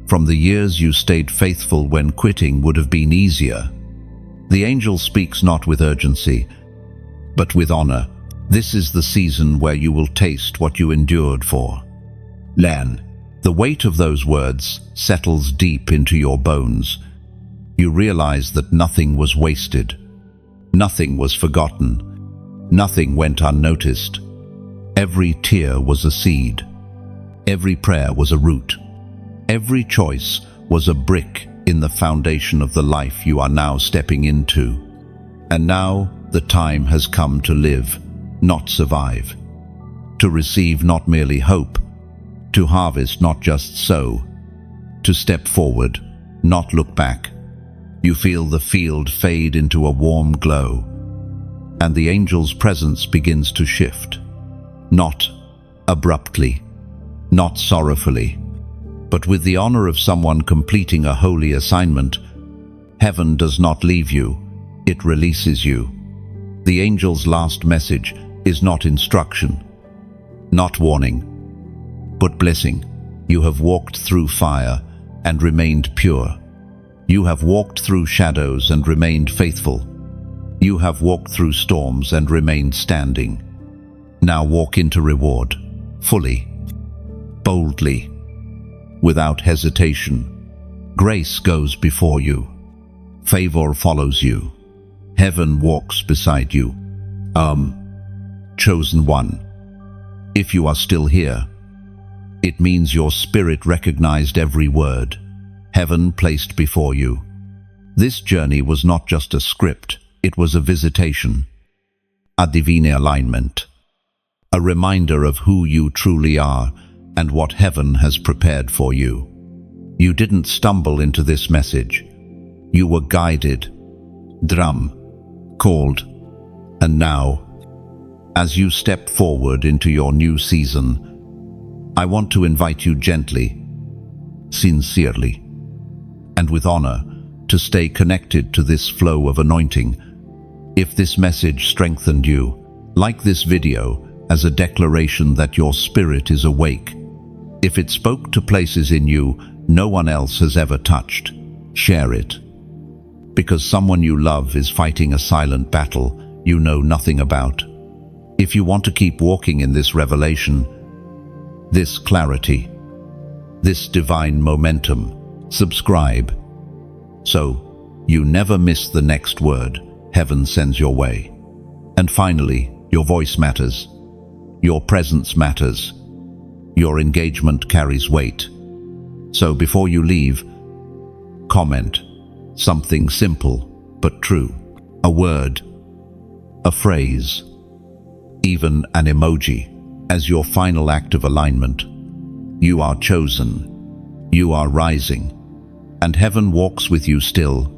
From the years you stayed faithful when quitting would have been easier. The angel speaks not with urgency, but with honor. This is the season where you will taste what you endured for. Learn. The weight of those words settles deep into your bones. You realize that nothing was wasted. Nothing was forgotten. Nothing went unnoticed. Every tear was a seed. Every prayer was a root. Every choice was a brick in the foundation of the life you are now stepping into. And now the time has come to live, not survive. To receive not merely hope, to harvest not just sow, to step forward, not look back. You feel the field fade into a warm glow, and the angel's presence begins to shift. Not abruptly, not sorrowfully, but with the honor of someone completing a holy assignment. Heaven does not leave you, it releases you. The angel's last message is not instruction, not warning, but blessing. You have walked through fire and remained pure. You have walked through shadows and remained faithful. You have walked through storms and remained standing. Now walk into reward, fully, boldly, without hesitation. Grace goes before you. Favor follows you. Heaven walks beside you. Chosen one. If you are still here, it means your spirit recognized every word Heaven placed before you. This journey was not just a script, it was a visitation, a divine alignment, a reminder of who you truly are and what heaven has prepared for you. You didn't stumble into this message. You were guided, called, and now, as you step forward into your new season, I want to invite you gently, sincerely, and with honor to stay connected to this flow of anointing. If this message strengthened you, like this video as a declaration that your spirit is awake. If it spoke to places in you no one else has ever touched, share it. Because someone you love is fighting a silent battle you know nothing about. If you want to keep walking in this revelation, this clarity, this divine momentum, subscribe, so you never miss the next word heaven sends your way. And finally, your voice matters. Your presence matters. Your engagement carries weight. So before you leave, comment something simple but true. A word, a phrase, even an emoji as your final act of alignment. You are chosen. You are rising. And heaven walks with you still,